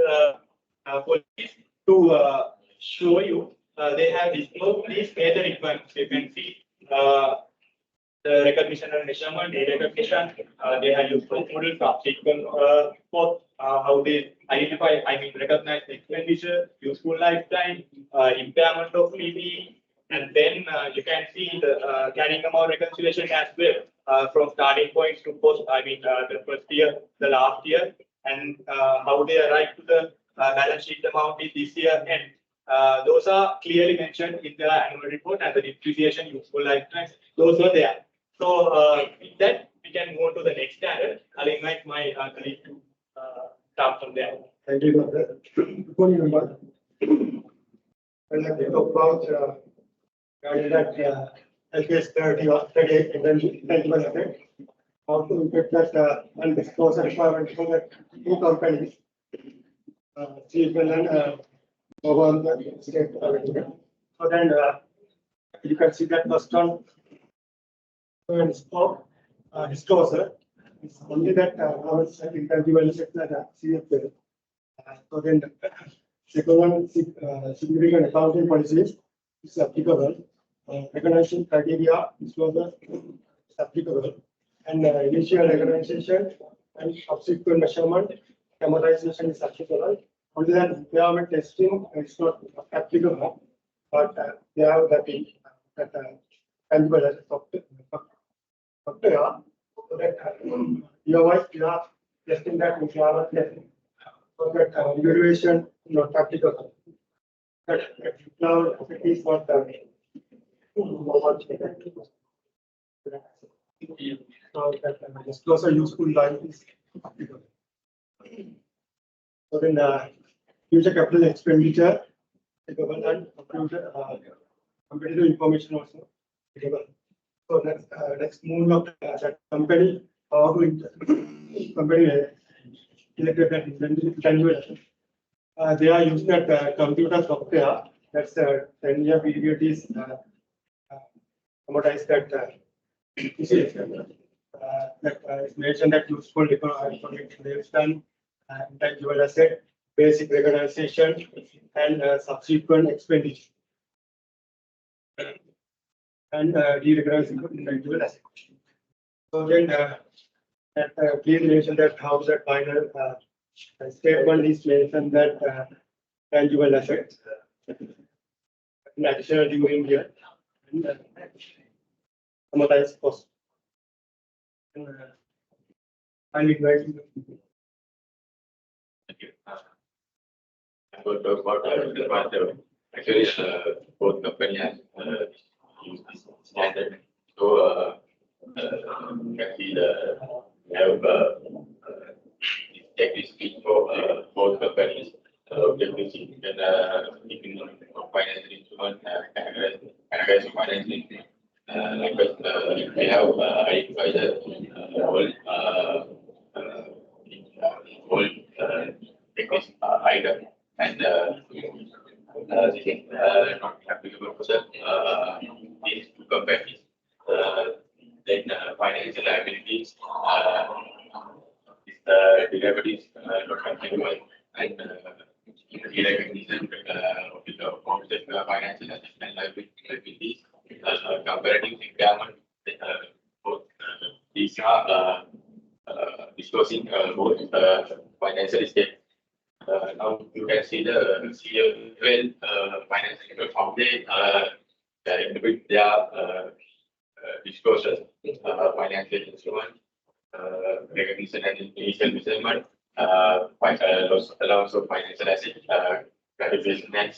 policies to show you. They have disclosed these major requirements. You can see the recognition and measurement, data recognition. They have used model subsequent for how they identify, recognize the expenditure, useful lifetime, impairment of PPE, and then you can see the carrying amount reconciliation as well from starting points to post. The first year, the last year, and how they arrive to the balance sheet amount is this year end. Those are clearly mentioned in the annual report, and the depreciation, useful lifetime, those are there. So with that, we can move on to the next standard. I'll invite my colleague to start from there. Thank you, Dr. Good morning, everyone. I'd like to talk about that LKS 38 intangible asset. How to get that undisclosed requirement for that two companies, CFL and over the state. So then you can see that first one disclosure. It's only that intangible asset that CFL. So then second one, significant accounting policies is applicable. Recognition criteria disclosure is applicable, and initial recognition and subsequent measurement amortization is applicable. Only that impairment testing is not applicable, but they have that tangible asset software. So that year-wise we are testing that impairment testing. So that evaluation not applicable. That now is what so that disclosure useful life is applicable. So then future capital expenditure applicable, and competitive information also applicable. So let's move up that company, how to company selected that intangible asset. They are using that computer software. That's 10-year period is amortized that that is mentioned that useful information, intangible asset, basic recognition, and subsequent expenditure, and derecognition of intangible asset. So then that please mention that how that final statement is mentioned that tangible assets in additional during year and amortized cost. And I'll invite you. Thank you. I'm going to talk about actually both company has used this standard. So you can see we have checklist for both companies. Objectives and financial instrument, categories of financial instrument. We have identified the and this is not applicable for these two companies. Then financial liabilities, derivatives not applicable, and recognition of the financial assets and liabilities, comparative impairment. Both these are disclosing both financial state. Now you can see the CFL financial how they with their disclosures, financial instrument, recognition and initial measurement, loss allowance of financial assets, clarification and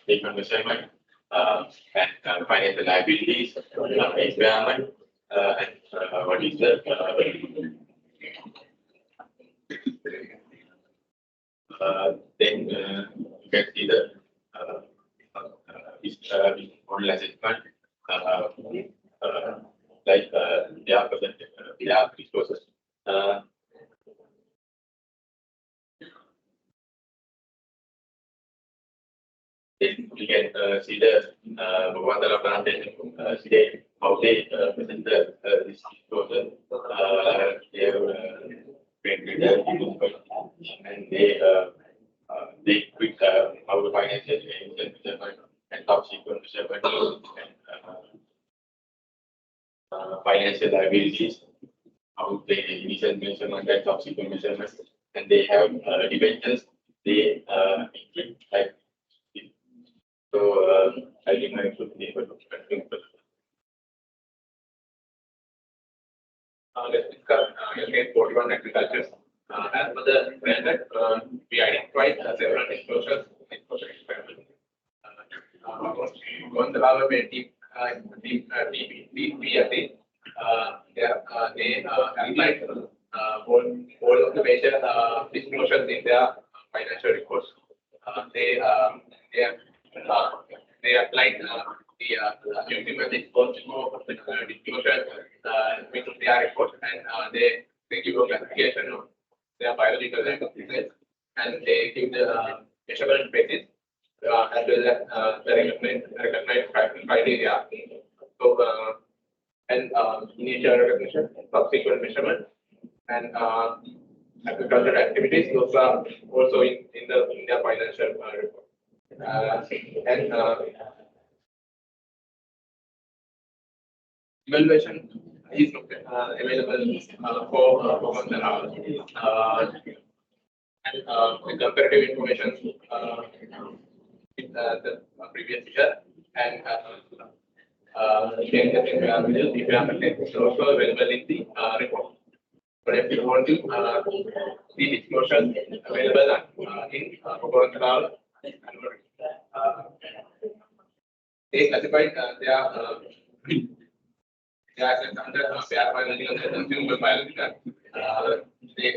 statement measurement, and financial liabilities, impairment, and what is the then you can see the model assessment, like they are presented, they are disclosures. Then we can see the Bhagavantala presentation today, how they present this disclosure. They have created and they quick how the financial measurement and top secret measurement and financial liabilities, how they initial measurement and top secret measurement, and they have debentures. They include like so. I think I should be able to continue. Let's discuss case 41 agriculture. As per the standard, we identified several disclosure experiments. One the team BSAA, they analyzed all of the major disclosures in their financial reports. They applied the systematic disclosure with their report, and they give a classification of their biological assets, and they give the measurement basis as well as the recognized criteria. So, and initial recognition, subsequent measurement, and agricultural activities. Those are also in their financial report. And evaluation is available for and the comparative information with the previous year, and is also available in the report. But if you want to see disclosures available in Bhagavantala, they classified their assets under bare biological and consumable biological. They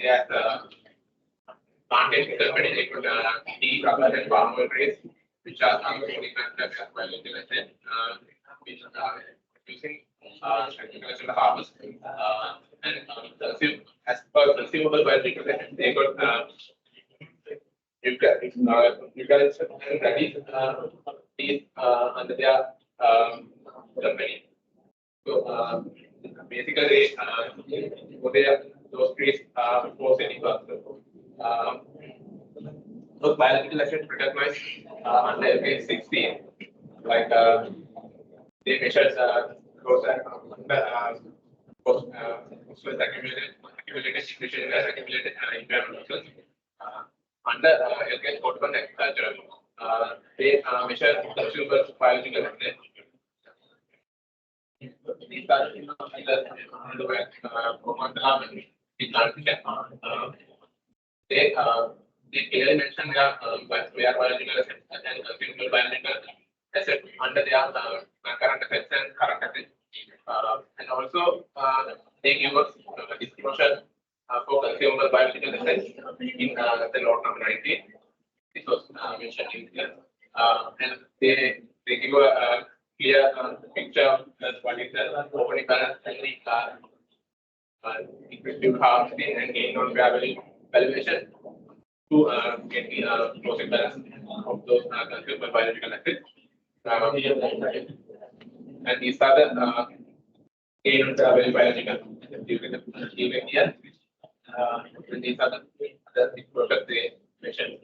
are plantation company tea, rubber, and palm oil trees, which are biological assets, which are using agricultural harvest, and as per consumable biological assets, they got eucalyptus and radish under their company. So basically, those trees are post any those biological assets recognized under case 16, like they measure those accumulated secretion and accumulated environmental. Under case 41 agriculture, they measure consumable biological assets. These are they clearly mention their biological assets and consumable biological assets under their current assets and current assets. And also they give us disclosure for consumable biological assets in the note number 19. This was mentioned in here. And they give a clear picture of what is the opening balance and the effective harvesting and gain on value valuation. to get the closing balance of those consumer biological assets. And these are the gain biological during the year. And these are the product they mentioned.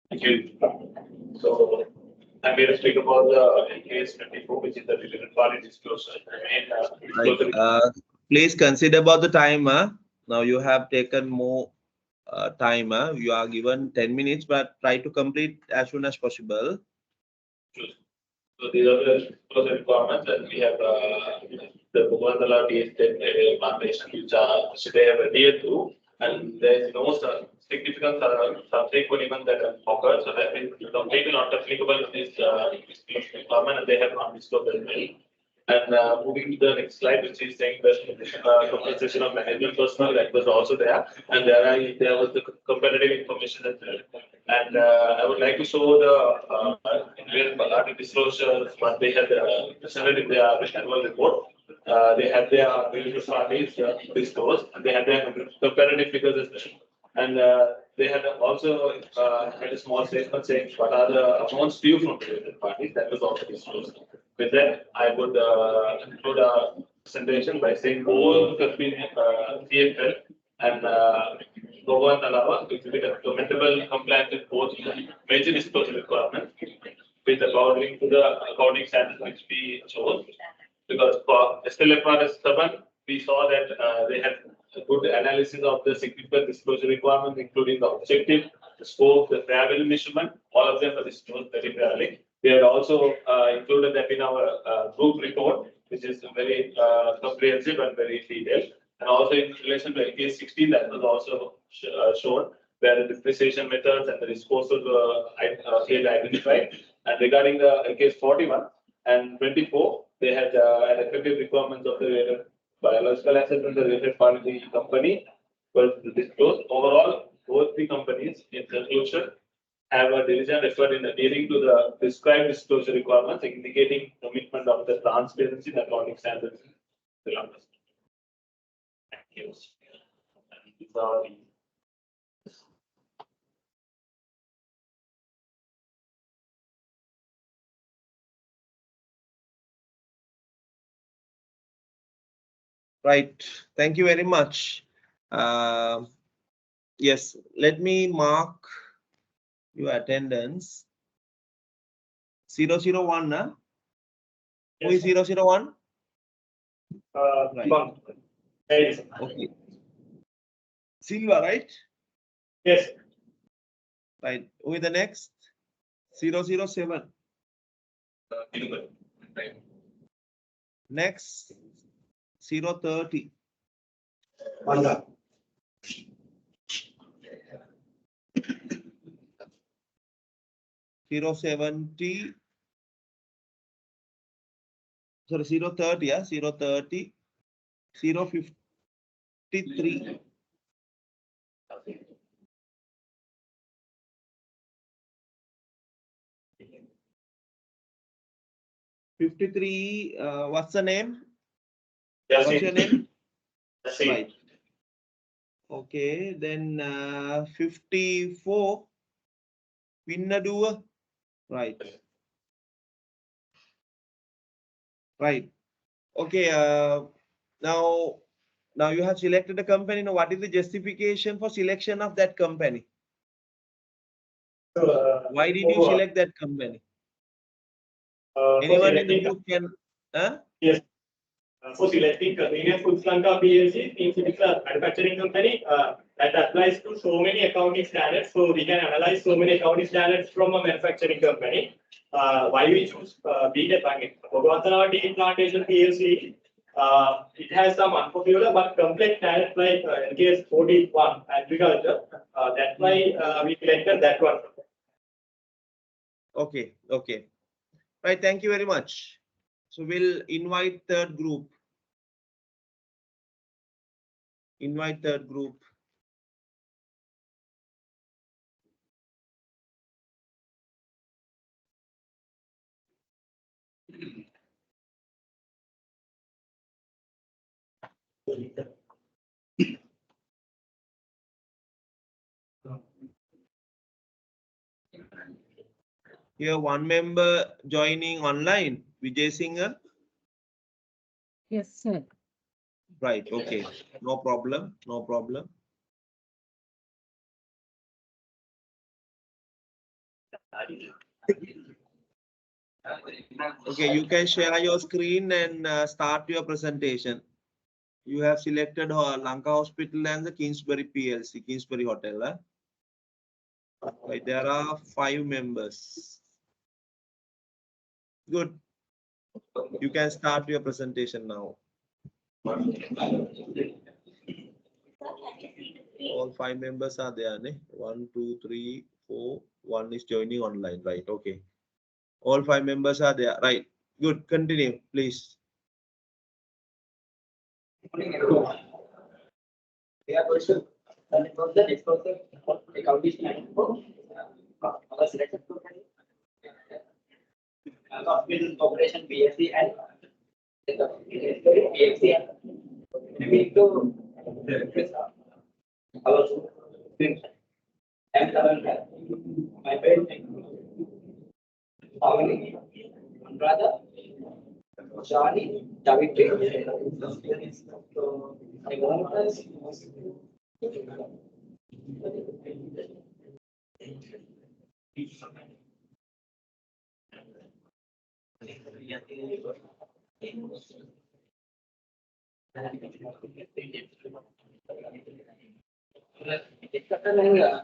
Thank you. So I'm here to speak about the case 24, which is the related party disclosure. Please consider about the timer. Now you have taken more time. You are given 10 minutes, but try to complete as soon as possible. So these are the disclosure requirements that we have the Bhuvandala tea estate plantation, which they have adhered to, and there is no significant subsequent events that have occurred, so that is completely not applicable to this requirement, and they have not disclosed as well. And moving to the next slide, which is saying the compensation of management personnel, that was also there, and there was the competitive information as well. And I would like to show the disclosures what they had presented in their annual report. They had their related parties disclosed, and they had their comparative figures as well. And they had also had a small statement saying what are the amounts due from related parties. That was also disclosed. With that, I would conclude a presentation by saying all have been CFL and Goa and Alawa to exhibit a commendable compliance with both major disclosure requirements with according to the accounting standards which we chose. Because for SLFRS 7, we saw that they had a good analysis of the significant disclosure requirements, including the objective, the scope, the fair value measurement. All of them are disclosed very fairly. We had also included that in our group report, which is very comprehensive and very detailed. And also in relation to case 16, that was also shown, where the depreciation methods and the disposal were clearly identified. And regarding the case 41 and 24, they had effective requirements of the biological assets and the related party company were disclosed. Overall, both the companies in conclusion have a diligent effort in adhering to the prescribed disclosure requirements, indicating commitment of the transparency and accounting standards. Thank you. These are the Right. Thank you very much. Yes, let me mark your attendance. 001, huh? Who is 001? Right. Okay. Silva, right? Yes. Right. Who is the next? 007. Next, 030. Lanka. 070. Sorry, 030, yeah, 030. 053. 53, what's the name? Yes. What's your name? Yes. Right. Okay, then 54, Pinnadua. Right. Right. Okay, now you have selected a company. Now, what is the justification for selection of that company? Why did you select that company? Anyone in the group can? Yes. For selecting Convenience Foods Lanka PLC, since it is a manufacturing company, that applies to so many accounting standards. So we can analyze so many accounting standards from a manufacturing company. Why we choose BSAA? Bhuvandala Tea Plantation PLC. It has some unpopular but complex standards like in case 41 agriculture. That's why we selected that one. Okay. Okay. Right. Thank you very much. So we'll invite third group. Invite third group. Here one member joining online, Vijay Singh. Yes, sir. Right, okay. No problem, no problem. Okay, you can share your screen and start your presentation. You have selected Lanka Hospital and the Kingsbury PLC, Kingsbury Hotel. Right, there are 5 members. Good. You can start your presentation now. All 5 members are there. 1, 2, 3, 4. 1 is joining online. Right. Okay. All 5 members are there. Right. Good. Continue, please. Morning, everyone. We are going to discuss the disposal of accounting for our selected company. Hospital Corporation BSC and BSC. We need to our and my parents, family, brother, Johnny, David. I want us.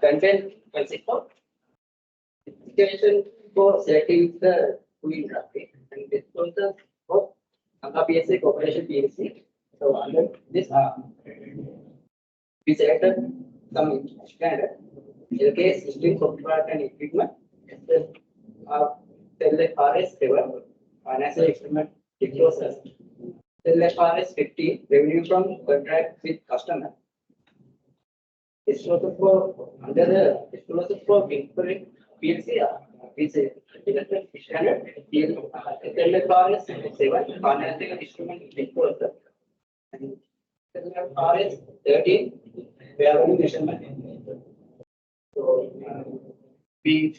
Content situation for selecting the wheel traffic and this was the Lanka BSA Corporation PLC. So under this we selected some standard LK system software and equipment. LFRS 7 financial experiment disclosures. LFRS 15 revenue from contract with customer. Disclosure for under the disclosure for Kingsbury PLC we say standard LFRS 7 financial instrument disclosure. LFRS 13 revenue measurement. So we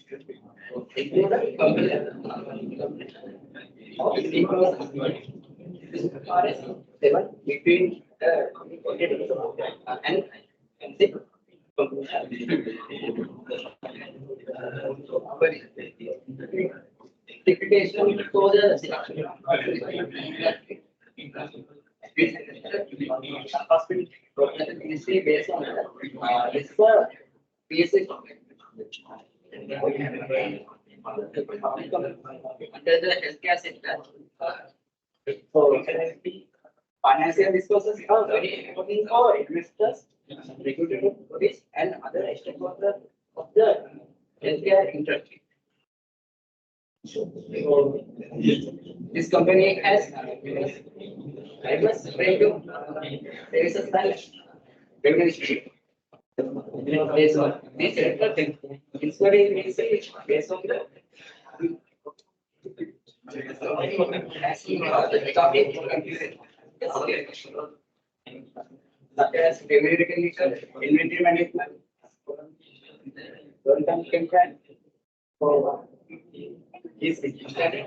include RS 7 between and 6. Certification for the selection hospital based on this PSA under the healthcare sector. So financial disclosures are very important for investors, regulatory bodies, and other stakeholders of the healthcare industry. So, this company has diverse range of services and regulation. Based on this sector, Kingsbury is based on the such as revenue recognition, inventory management, long-term contract. So this is standard.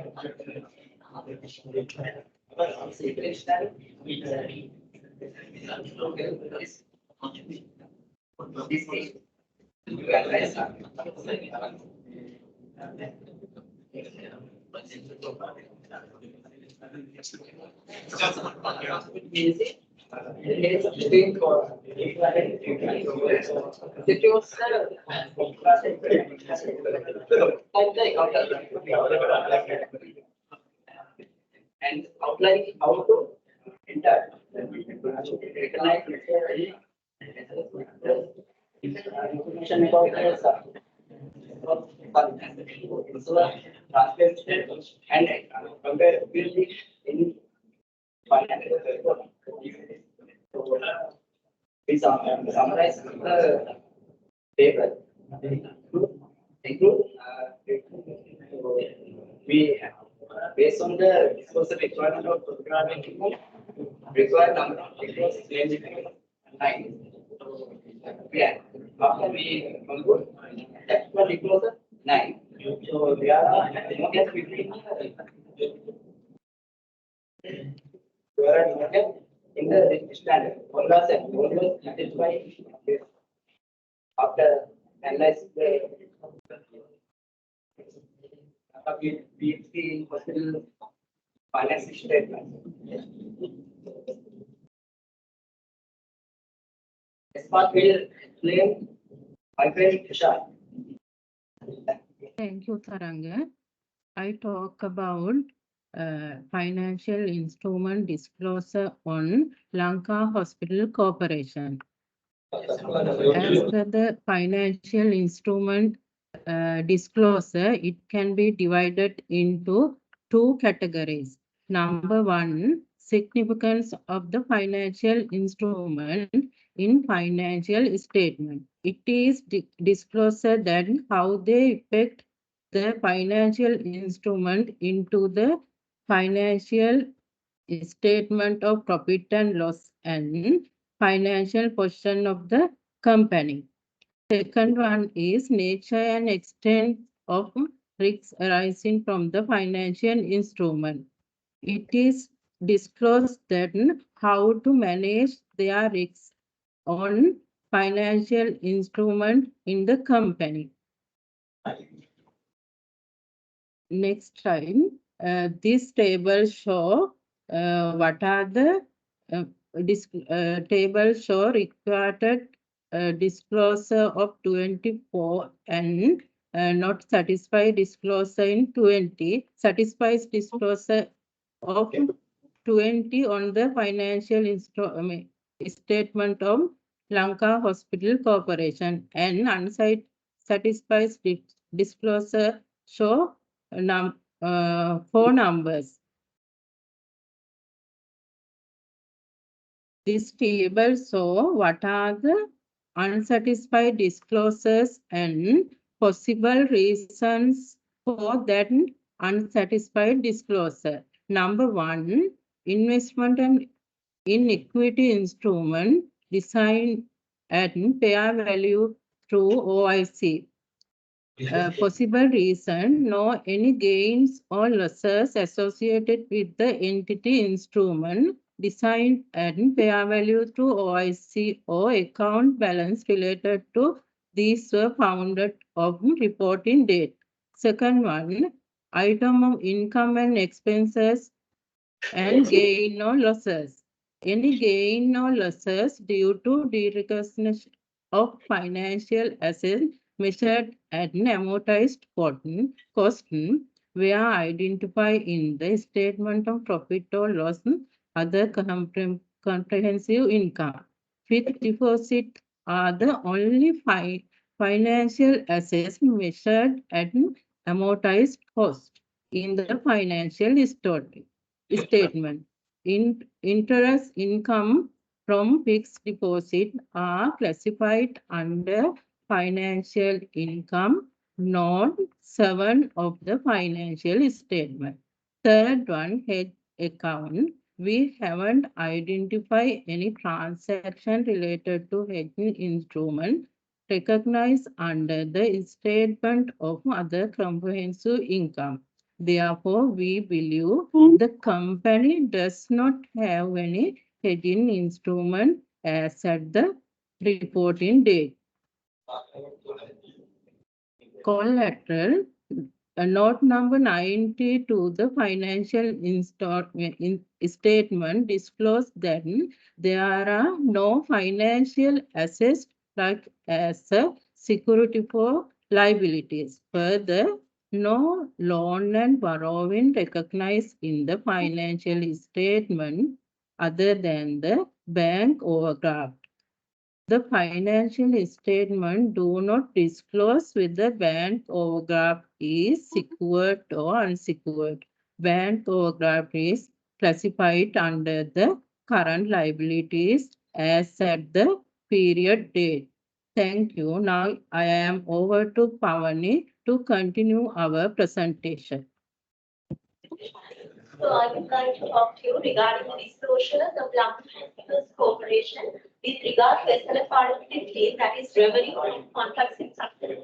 This is and outlining how to enter recognize information about translation and comparability in financial report. We summarize the paper. Include we based on the disclosure requirement of programming required number of records is 9. Yeah, after we conclude, that's what equals 9. So there are no gaps between there are no gaps in the standard. Almost satisfied after analyze the BHP hospital finance statement. As part will claim my friend Tushar. Thank you, Taranga. I talk about financial instrument disclosure on Lanka Hospital Corporation. As per the financial instrument disclosure, it can be divided into two categories. Number one, significance of the financial instrument in financial statement. It is disclosure that how they affect the financial instrument into the financial statement of profit and loss and financial position of the company. Second one is nature and extent of risks arising from the financial instrument. It is disclosed then how to manage their risks on financial instrument in the company. Next time, this table show what are the table show required disclosure of 24 and not satisfied disclosure in 20, satisfies disclosure of 20 on the financial statement of Lanka Hospital Corporation and unsatisfied disclosure show 4 numbers. This table show what are the unsatisfied disclosures and possible reasons for that unsatisfied disclosure. Number 1, investment in equity instrument designed at fair value through OIC. Possible reason, no any gains or losses associated with the entity instrument designed at fair value through OIC or account balance related to these were found of reporting date. Second one, item of income and expenses and gain or losses. Any gain or losses due to derecognition of financial assets measured at an amortized cost were identified in the statement of profit or loss, other comprehensive income. Fixed deposit are the only financial assets measured at an amortized cost in the financial statement. Interest income from fixed deposit are classified under financial income, note 7 of the financial statement. Third one, hedge account. We haven't identified any transaction related to hedging instrument recognized under the statement of other comprehensive income. Therefore, we believe the company does not have any hedging instrument as at the reporting date. Collateral, note number 90 to the financial statement disclosed that there are no financial assets like as a security for liabilities. Further, no loan and borrowing recognized in the financial statement other than the bank overdraft. The financial statement do not disclose whether bank overdraft is secured or unsecured. Bank overdraft is classified under the current liabilities as at the period date. Thank you. Now I am over to Pavani to continue our presentation. So I would like to talk to you regarding the disclosure of Lanka Corporation with regard to SLF claim, that is revenue from contracts in subsidy.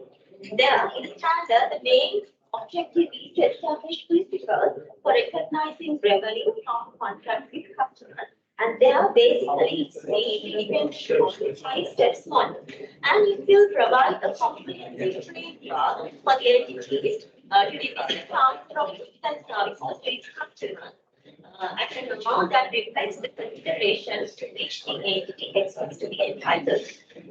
There, in the standard, the main objective is to establish principles for recognizing revenue from contracts with customers. And they are basically dependent on 5 steps. 1. And it will provide a comprehensive framework for the entities to deposit funds from goods and services to its customers at an amount that reflects the considerations to which the entity expects to be entitled.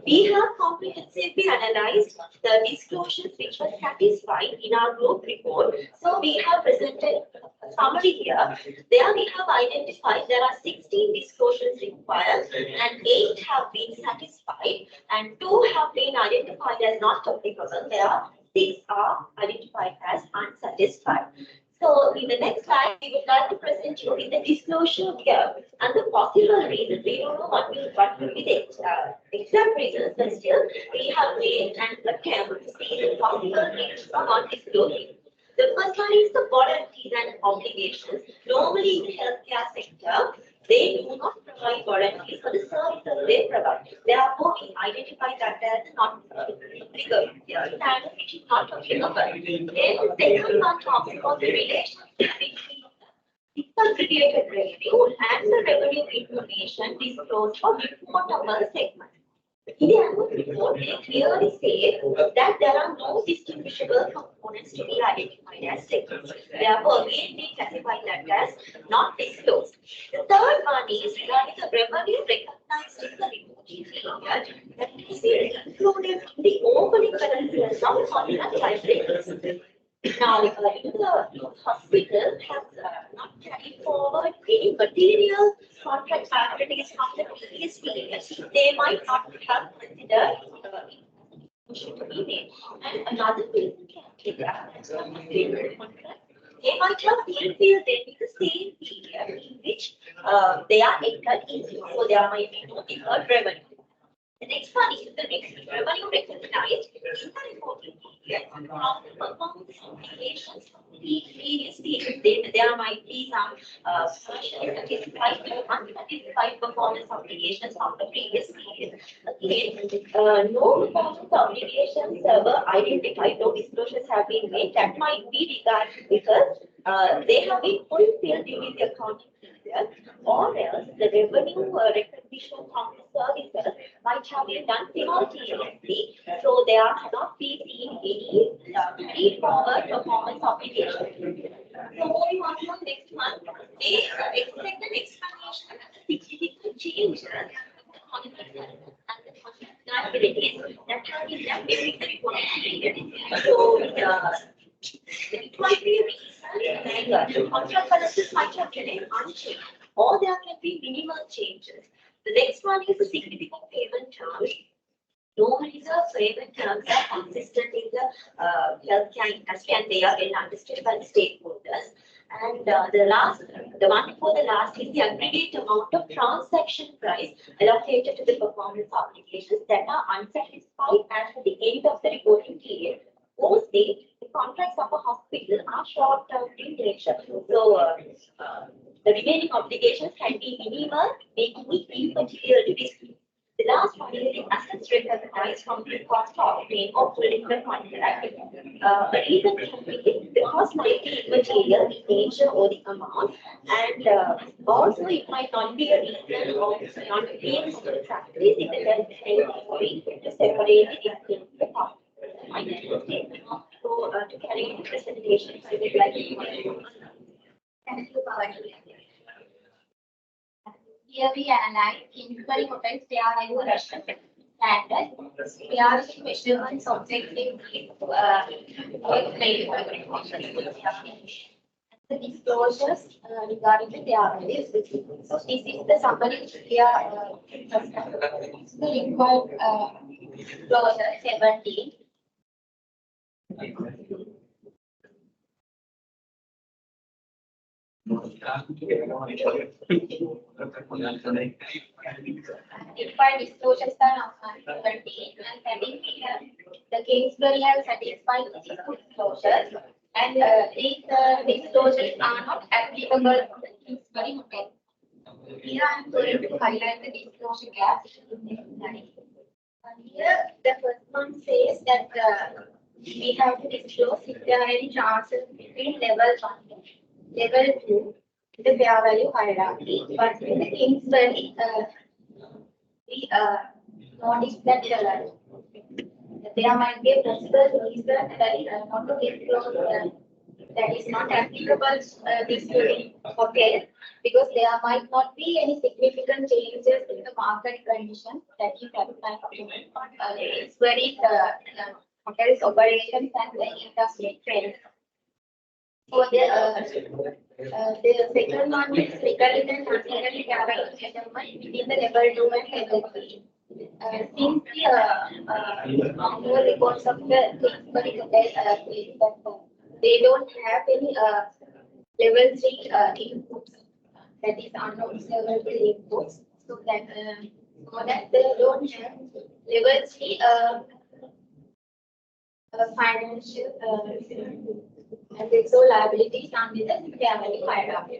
We have comprehensively analyzed the disclosures which were satisfied in our group report. So we have presented a summary here. There we have identified there are 16 disclosures required and 8 have been satisfied and 2 have been identified as not applicable. There are 6 are identified as unsatisfied. So in the next slide, we would like to present you with the disclosure here and the possible reasons. We don't know what will be the exact reasons, but still we have made an attempt to see the possible reasons for not disclosing. The first one is the warranties and obligations. Normally in the healthcare sector, they do not provide warranties for the services they provide. Therefore, we identify that as not applicable. Standard which is not applicable. Then the second one talks about the relationship between the segregated revenue and the revenue information disclosed for reportable segments. In the annual report, they clearly say that there are no distinguishable components to be identified as segments. Therefore, again, we classify that as not disclosed. The third one is regarding the revenue recognized in the reporting period that is included in the opening balances of contract liabilities. Now, if the hospital has not carried forward any material contract liabilities from the previous period, they might not have considered to be made. And another reason can be that contract. They might have been filled in the same period in which they are entered into, so there might be no deferred revenue. The next one is the revenue recognized in the reporting period from the performance obligations from the previous period. There might be some partially satisfied or unsatisfied performance obligations from the previous period. Again, no performance obligations were identified, no disclosures have been made. That might be regarded because they have been fulfilled during the accounting period, or else the revenue recognition from the services might have been done simultaneously, so there cannot be seen any carried forward performance obligations. So moving on to the next one, they expect an explanation of the significant changes in the contract and the contract liabilities that have been done during the reporting period. So it might be a reason that the contract balances might have remained unchanged, or there can be minimal changes. The next one is the significant payment terms. Normally, the payment terms are consistent in the healthcare industry and they are well understood by the stakeholders. And the one before the last is the aggregate amount of transaction price allocated to the performance obligations that are unsatisfied at the end of the reporting period. Mostly, the contracts of a hospital are short-term in nature. So, the remaining obligations can be minimal, making it immaterial to dispute. The last one is the assets recognized from the cost of obtain or fulfilling the contract. A reason can be the cost might be immaterial in nature or the amount, and also it might not be a reason of not being the practice in the health to separate it into the cost. So, to carry on the presentation, I would like to thank you, Bhavani. Here we analyze inquiry hotels, they are evaluation standard. They are measurements objective the disclosures regarding the damages. So this is the summary here. The required disclosure 17. Required disclosures are now 17 and having the Kingsbury have satisfied the disclosures. And these disclosures are not applicable to the Kingsbury Hotel. Here I am going to highlight the disclosure gaps in this slide. Here, the first one says that we have to disclose if there are any chances between level 1 and level 2 in the fair value hierarchy. But in the Kingsbury, we noticed that there might be a possible reason that not to disclose that is not applicable this hotel, because there might not be any significant changes in the market condition that is applying. It's very hotel's operations and the industry trends. So the second one is recurring and non-recurring capital measurement within the level 2 and level 3. Since the annual reports of the Kingsbury Hotel is that they don't have any level 3 inputs, that is unobservable inputs, so that they don't have level 3 financial assets or liabilities under the fair value hierarchy.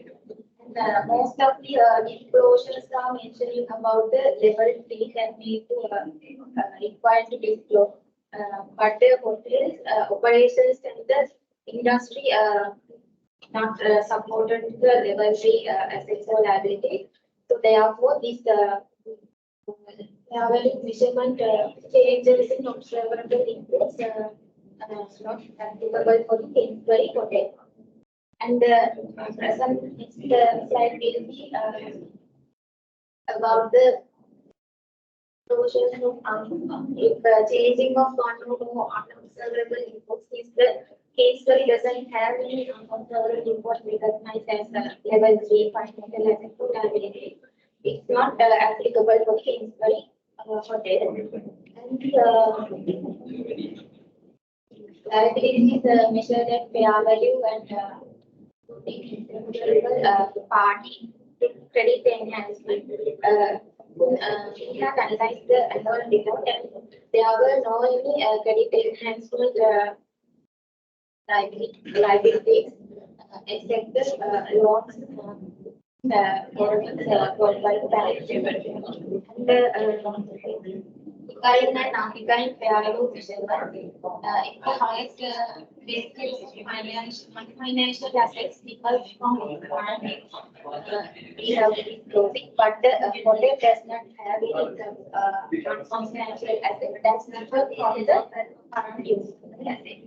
And most of the disclosures are mentioning about the level 3 that need to required to disclose. But the hotels operations and the industry not supported the level 3 assets or liabilities. So therefore, this fair value measurement changes in observable inputs not applicable for the Kingsbury Hotel. And present next slide will be about the disclosure if changing of unobservable inputs is the Kingsbury doesn't have any unobservable input recognized as level 3 financial asset or liability. It's not applicable for Kingsbury Hotel. And liabilities measured at fair value and party credit enhancement. We have analyzed the annual report and there were no any credit enhancement liabilities except the loans borrowed by the bank. And regarding and non-recurring fair value measurement, it's the highest financial assets because from we have closing, but the hotel does not have any non-financial asset. That's not from the current use asset.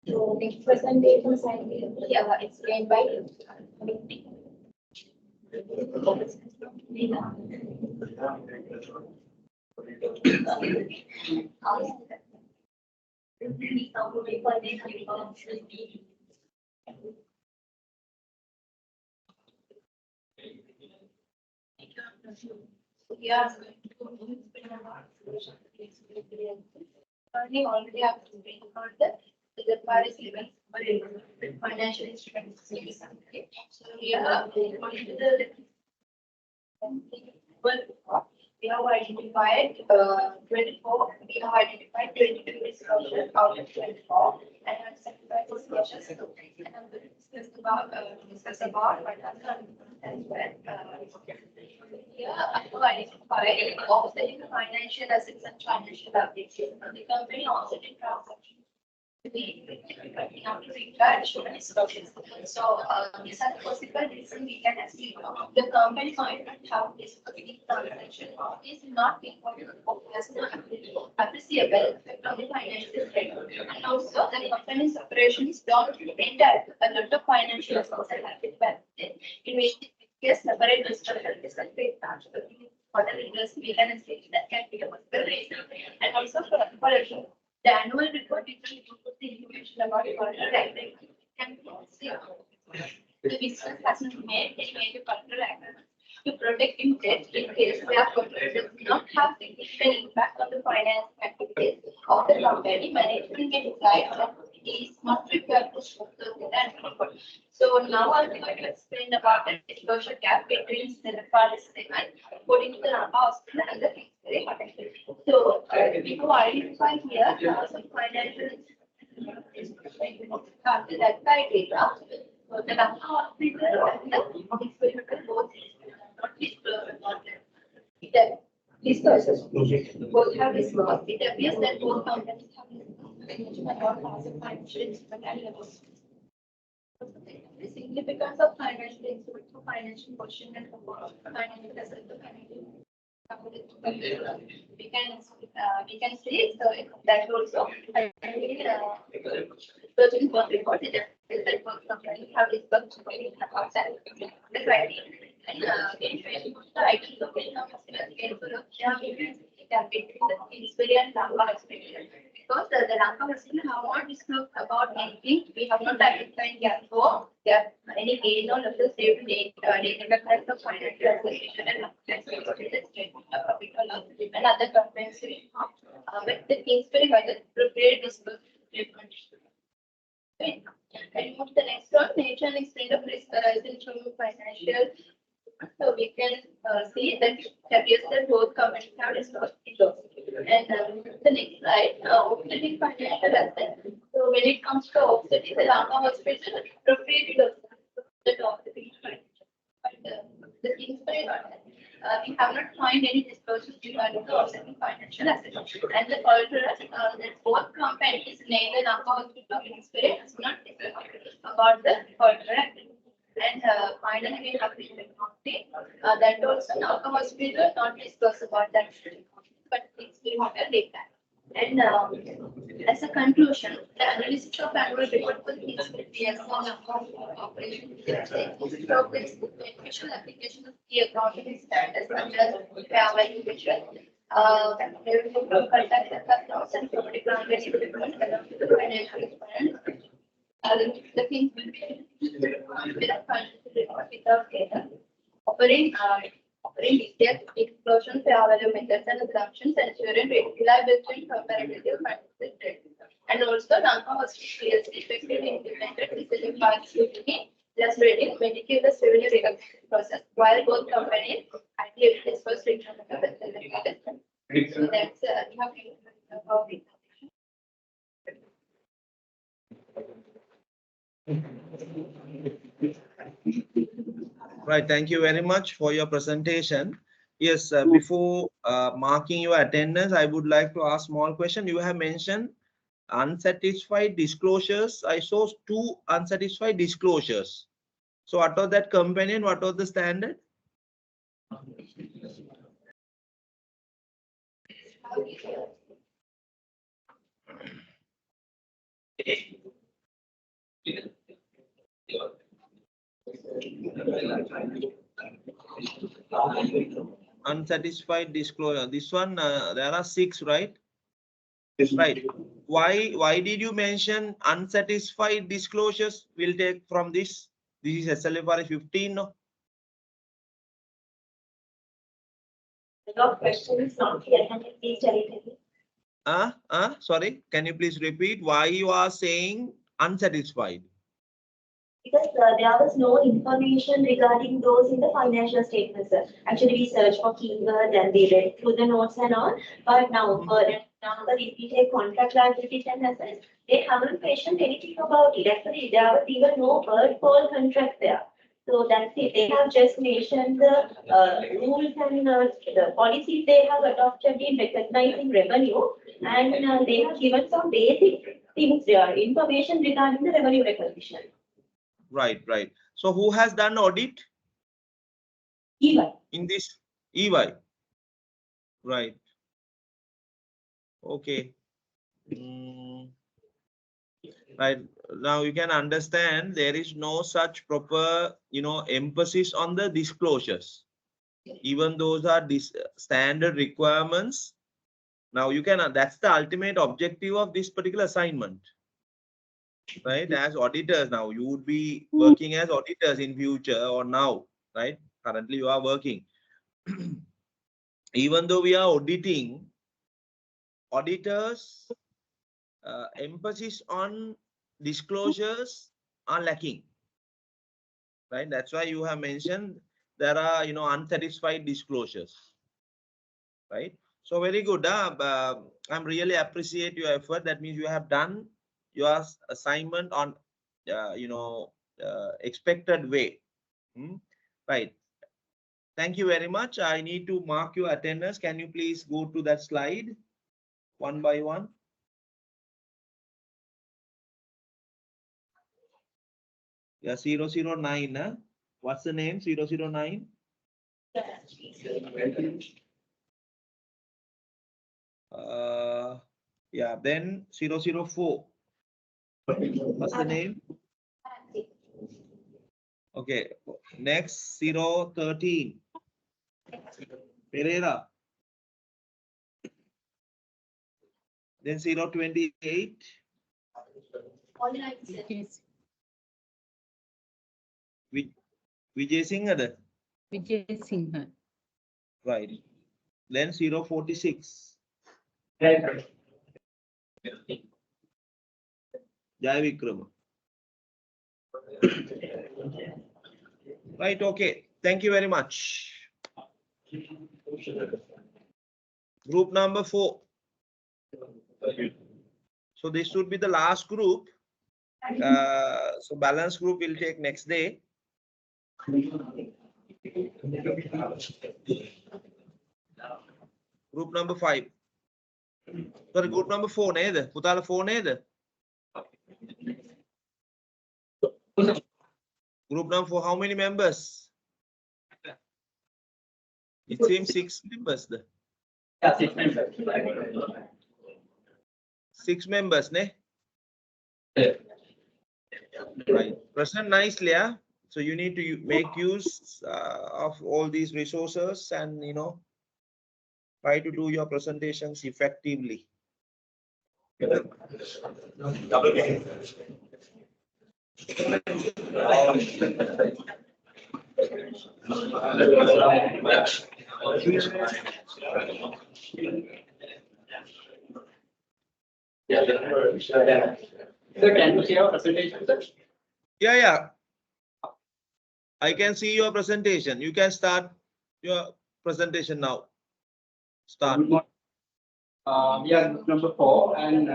So next presentation slide will be explained by already have to speak about the Paris events financial instruments. So we have we have identified 24, we have identified 22 disclosures out of 24 and have 75 disclosures. And I'm going to discuss about what are the as well. Here I have identified offsetting financial assets and financial liabilities. The company offsetting transactions. We have to require insurance disclosures. So these are the possible reasons we can assume the company might not have this specific transaction or is not important or has not appreciable effect on the financial record. And also the company's operations don't enter a lot of financial assets and liabilities. In which case separate disclosure is a great transfer. For the leaders, we can say that can be a possible reason. And also for the annual report, you can put the information about the contract can see the business has not made any major contract action to protect interest in case the contract does not have significant impact on the finance activities of the company. Management can decide that it is not required to disclose the annual report. So now I'm going to explain about the disclosure gap between the participant according to the Lanka hospital and the Kingsbury Hotel. So we have identified here some financial after that criteria. So the Lanka hospital and the hospital both not disclosed about it. Disclosures. Both have disclosed. It appears that both companies have disclosed about financial instrument and levels. The significance of financial instrument for financial portion and financial asset to financial. We can see so that also certain work reported that both companies have discussed outside the criteria and the items of income experience because the Lanka hospital have not disclosed about anything. We have not identified yet for there any gain or losses saved data effects of financial association and other comprehensive with the Kingsbury by the prepared disclosure. And move to the next one, nature and extent of risk arising from financial. So we can see that it appears that both companies have disclosed it. And the next slide, offsetting financial assets. So when it comes to offsetting, the Lanka hospital proprietary that offsetting financial. But the Kingsbury we have not found any disclosures regarding the offsetting financial assets. And the auditors that both companies, neither Lanka hospital or Kingsbury, has not disclosed about the auditor. And finally, we have the that also Lanka hospital not disclosed about that, but it's we have a data. And as a conclusion, the analysis of annual report for the BSAA operation progress the beneficial application of key accounting standards such as fair valuation, revenue from contact accounts and property plant equipment along with the financial expense. The things will be without data. Offering detailed explosion, fair value methods and assumptions, ensuring reliability and comparability of financial trade. And also, Lanka was effectively implemented decision parts scrutiny, less rating, meticulous revenue recognition process, while both companies had the evidence for return of the So that's about it. Right, thank you very much for your presentation. Yes, before marking your attendance, I would like to ask small question. You have mentioned unsatisfied disclosures. I saw 2 unsatisfied disclosures. So what was that company and what was the standard? Unsatisfied disclosure. This one, there are 6, right? Yes, right. Why did you mention unsatisfied disclosures? We'll take from this. This is SLFR 15, no? Your question is not clear. Can you please tell it again? Sorry, can you please repeat why you are saying unsatisfied? Because there was no information regarding those in the financial statements. Actually, we searched for keywords and we read through the notes and all. But now, if we take contract liabilities and assets, they haven't mentioned anything about it. Actually, there was even no word for contract there. So that's it. They have just mentioned the rules and the policies they have adopted in recognizing revenue, and they have given some basic things there, information regarding the revenue recognition. Right, right. So who has done audit? EY. In this EY. Right. Okay. Right. Now you can understand there is no such proper, emphasis on the disclosures. Even those are standard requirements. Now you can, that's the ultimate objective of this particular assignment. Right, as auditors now, you would be working as auditors in future or now, right? Currently you are working. Even though we are auditing, auditors emphasis on disclosures are lacking, right? That's why you have mentioned there are, unsatisfied disclosures, right? So very good. I'm really appreciate your effort. That means you have done your assignment on, expected way. Right. Thank you very much. I need to mark your attendance. Can you please go to that slide one by one? Yeah, 009. Huh? What's the name? 009? Yeah, then 004. What's the name? Okay, next 013. Pereira. Then 028. Yes. Vijay Singh. Vijay Singh. Right. Then 046. Jai Vikram. Right, okay. Thank you very much. Group number 4. So this should be the last group. So balance group will take next day. Group number 5. Sorry, group number 4 neda. Putala 4 neda. Group number 4, how many members? It seems 6 members. Yeah, 6 members. 6 members, ne? Yeah. Right. Present nicely, yeah. So you need to make use of all these resources and try to do your presentations effectively. Sir, can you see our presentation, sir? Yeah. I can see your presentation. You can start your presentation now. Start. We are group number 4, and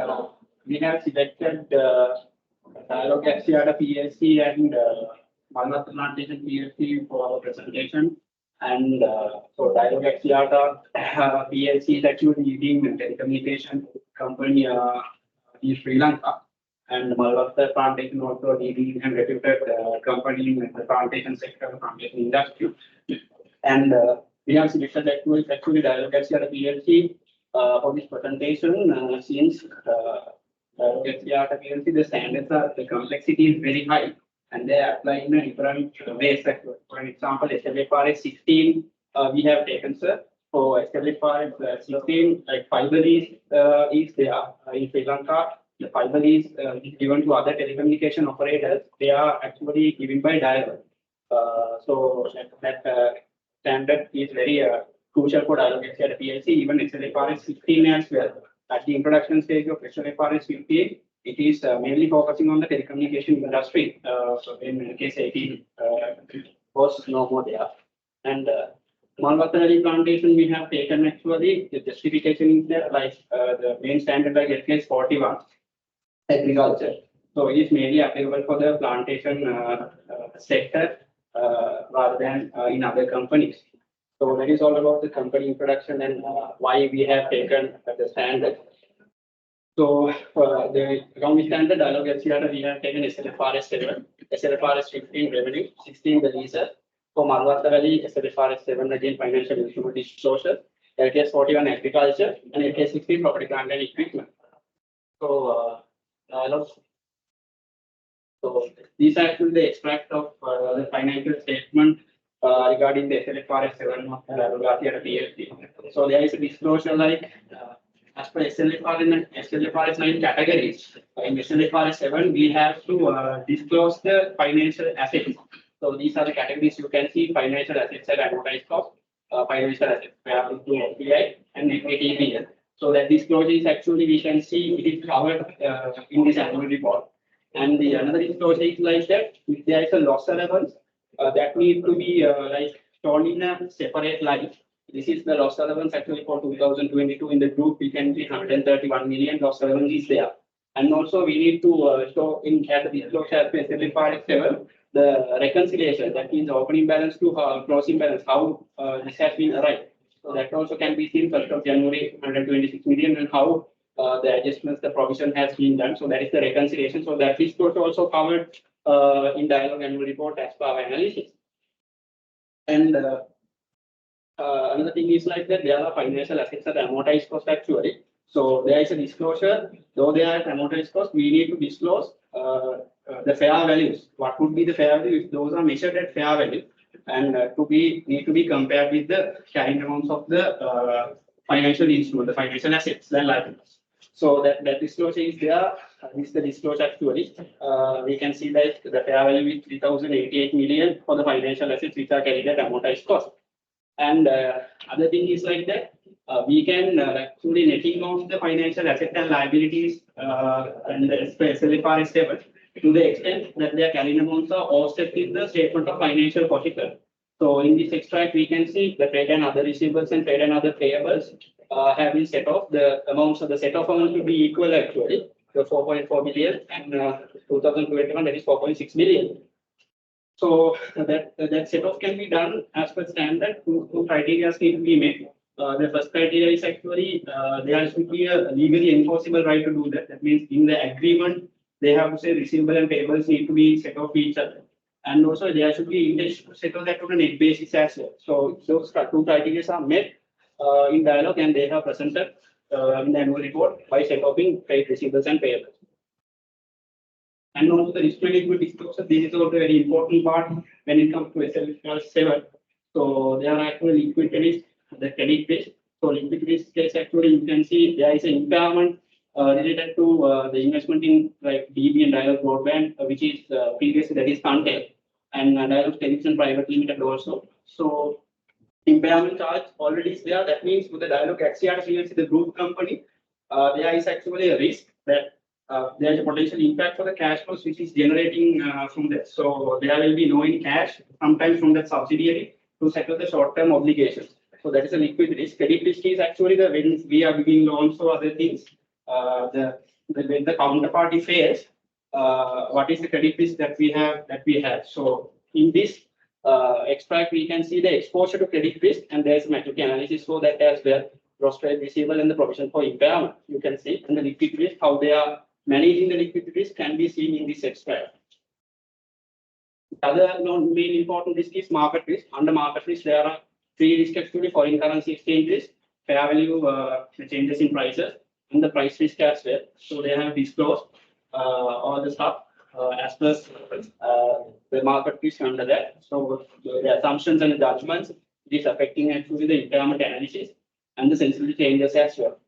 we have selected Dialog Axiata PLC and Malvat Plantation PLC for our presentation. And so Dialog Axiata PLC is actually leading a telecommunication company in Sri Lanka. And Malvat Plantation also leading and reputed company in the plantation sector, plantation industry. And we have selected actually Dialog Axiata PLC for this presentation, since the standards are, the complexity is very high, and they apply in a different ways. For example, SLFRS 16, we have taken, sir. For SLFRS 16, like fiber is there in Sri Lanka. The fiber is given to other telecommunication operators. They are actually given by Dialog. So that standard is very crucial for Dialog Axiata PLC, even SLFRS 15 as well. At the introduction stage of SLFRS 15, it is mainly focusing on the telecommunication industry. So in case 18 was no more there. And Malvat Plantation, we have taken actually the justification is there, like the main standard like LKS 41 agriculture. So it is mainly applicable for the plantation sector rather than in other companies. So that is all about the company introduction and why we have taken the standard. So the economic standard Dialog Axiata, we have taken SLFRS 7, SLFRS 15 revenue, 16 the leaser. For Malvat SLFRS 7 again financial instrument disclosure, LKS 41 agriculture, and LKS 16 property plant and equipment. So so these are actually the extract of the financial statement regarding the SLFRS 7 of PLC. So there is a disclosure like as per SLFRS 9 categories. In SLFRS 7, we have to disclose the financial assets. So these are the categories you can see: financial assets at advertised cost, financial assets payable to FPI, and equity. So that disclosure is actually, we can see it is covered in this annual report. And the another disclosure is like that if there is a loss allowance that need to be like shown in a separate line. This is the loss allowance actually for 2022 in the group. We can see 131 million loss allowance is there. And also we need to show in at the disclosure as specified level the reconciliation, that means opening balance to closing balance, how this has been arrived. So that also can be seen 1st of January 126 million and how the adjustments, the provision has been done. So that is the reconciliation. So that disclosure also covered in dialogue annual report as per our analysis. And another thing is like that there are financial assets at amortized cost actually. So there is a disclosure, though they are at amortized cost, we need to disclose the fair values. What would be the fair value if those are measured at fair value, and need to be compared with the carrying amounts of the financial instrument, the financial assets, and liabilities. So that disclosure is there. This is the disclosure actually. We can see that the fair value is 3,088 million for the financial assets which are carried at amortized cost. And other thing is like that we can actually netting off the financial asset and liabilities and the SLFR stable to the extent that their carrying amounts are offset in the statement of financial position. So in this extract, we can see the trade and other receivables and trade and other payables have been set off. The amounts of the set off amounts will be equal actually, the 4.4 million and 2021 that is 4.6 million. So that set off can be done as per standard. Two criteria need to be met. The first criteria is actually there should be a legally enforceable right to do that. That means in the agreement they have to say receivable and payables need to be set off each other, and also there should be intention to settle that on a net basis as well. So those two criteria are met in dialogue, and they have presented in the annual report by set offing trade receivables and payables. And also the risk management disclosure, this is also a very important part when it comes to SL7. So there are actually liquid risk, the credit risk. So liquid risk case actually you can see there is an impairment related to the investment in like DB and Dialog Broadband, which is previously that is contained, and Dialog Television Private Limited also. So impairment charge already is there. That means with the Dialog Axiata PLC, the group company, there is actually a risk that there is a potential impact for the cash flows which is generating from that. So there will be no any cash sometimes from that subsidiary to settle the short-term obligations. So that is a liquid risk. Credit risk is actually the when we are giving loans or other things. When the counterparty fails, what is the credit risk that we have? So in this extract, we can see the exposure to credit risk, and there is a maturity analysis for that as well. Gross trade receivable and the provision for impairment, you can see, and the liquid risk, how they are managing the liquid risk can be seen in this extract. The other main important risk is market risk. Under market risk, there are three risks actually: foreign currency exchange risk, fair value, the changes in prices, and the price risk as well. So they have disclosed all the stuff as per the market risk under that. So the assumptions and the judgments, it is affecting actually the impairment analysis and the sensitivity changes as well.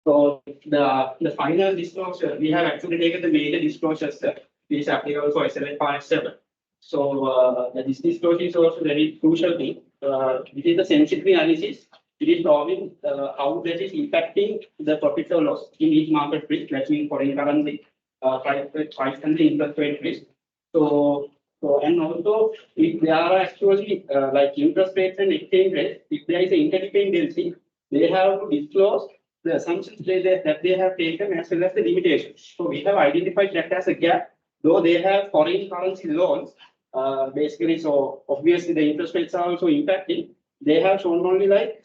So the final disclosure, we have actually taken the major disclosures that is applicable for SLA Part 7. So this disclosure is also very crucial thing. It is the sensitivity analysis. It is showing how that is impacting the profit or loss in each market risk. That means foreign currency, price and the interest rate risk. So and also if there are actually like interest rates and exchange rates, if there is an interdependency, they have to disclose the assumptions that they have taken as well as the limitations. So we have identified that as a gap, though they have foreign currency loans, basically. So obviously the interest rates are also impacting. They have shown only like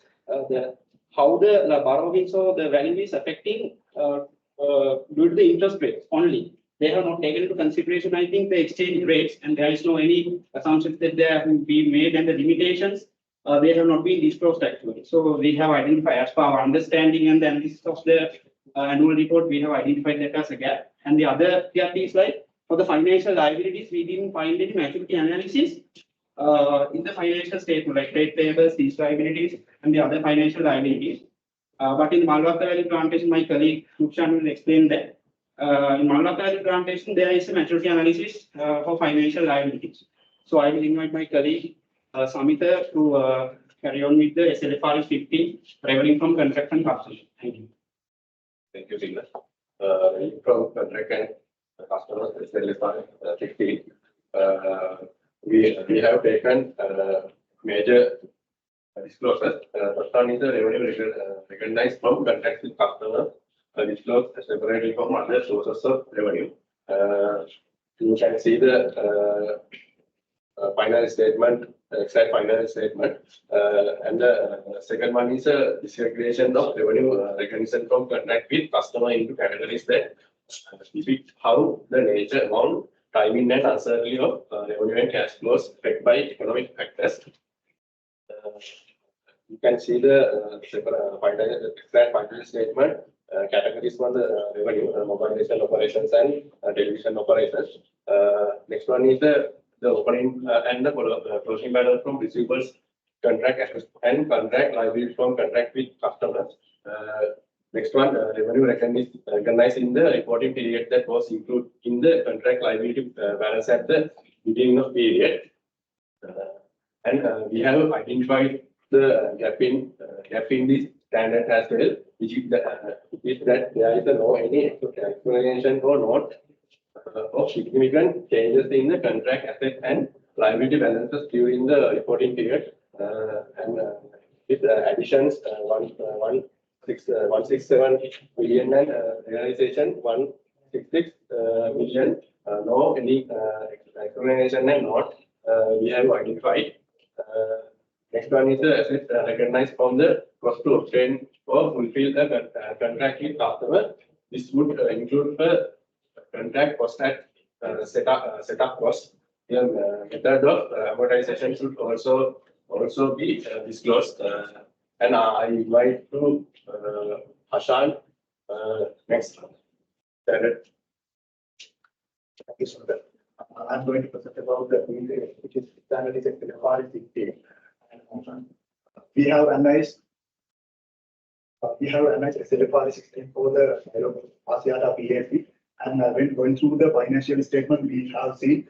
how the borrowings or the value is affecting due to the interest rates only. They have not taken into consideration, I think, the exchange rates, and there is no any assumptions that they have been made, and the limitations they have not been disclosed actually. So we have identified, as per our understanding and the analysis of the annual report, we have identified that as a gap. And the other gap is like for the financial liabilities, we didn't find any maturity analysis in the financial statement, like trade payables, these liabilities, and the other financial liabilities. But in Malwaka Valley Plantation, my colleague Rukshan will explain that. In Malwaka Valley Plantation, there is a maturity analysis for financial liabilities. So I will invite my colleague Samita to carry on with the SLFR 15 revenue from contract and customers. Thank you. Thank you, Sila. From contract and customers, SLFR 15, we have taken major disclosures. First one is the revenue recognized from contracts with customers, which disclosed separately from other sources of revenue. You can see the final statement, exact final statement. And the second one is a disaggregation of revenue recognition from contract with customer into categories that depict how the nature, amount, timing, and uncertainty of revenue and cash flows affected by economic factors. You can see the exact final statement. Categories for the revenue, mobilization operations and television operations. Next one is the opening and the closing balance from receivables, contract assets and contract liabilities from contract with customers. Next one, revenue recognized in the reporting period that was included in the contract liability balance at the beginning of period. And we have identified the gap in this standard as well, which is that there is no any explanation or note of significant changes in the contract asset and liability balances during the reporting period. With additions 167 million and realization 166 million. No any explanation and note we have identified. Next one is the asset recognized from the cost to obtain or fulfill the contract with customer. This would include the contract cost at setup cost. The method of amortization should also be disclosed. And I invite to Hashan next. Standard. Thank you, sir. I'm going to present about the which is standard is FRS 16. We have analyzed SFRS 16 for the ASEAN PSC, and when going through the financial statement, we have seen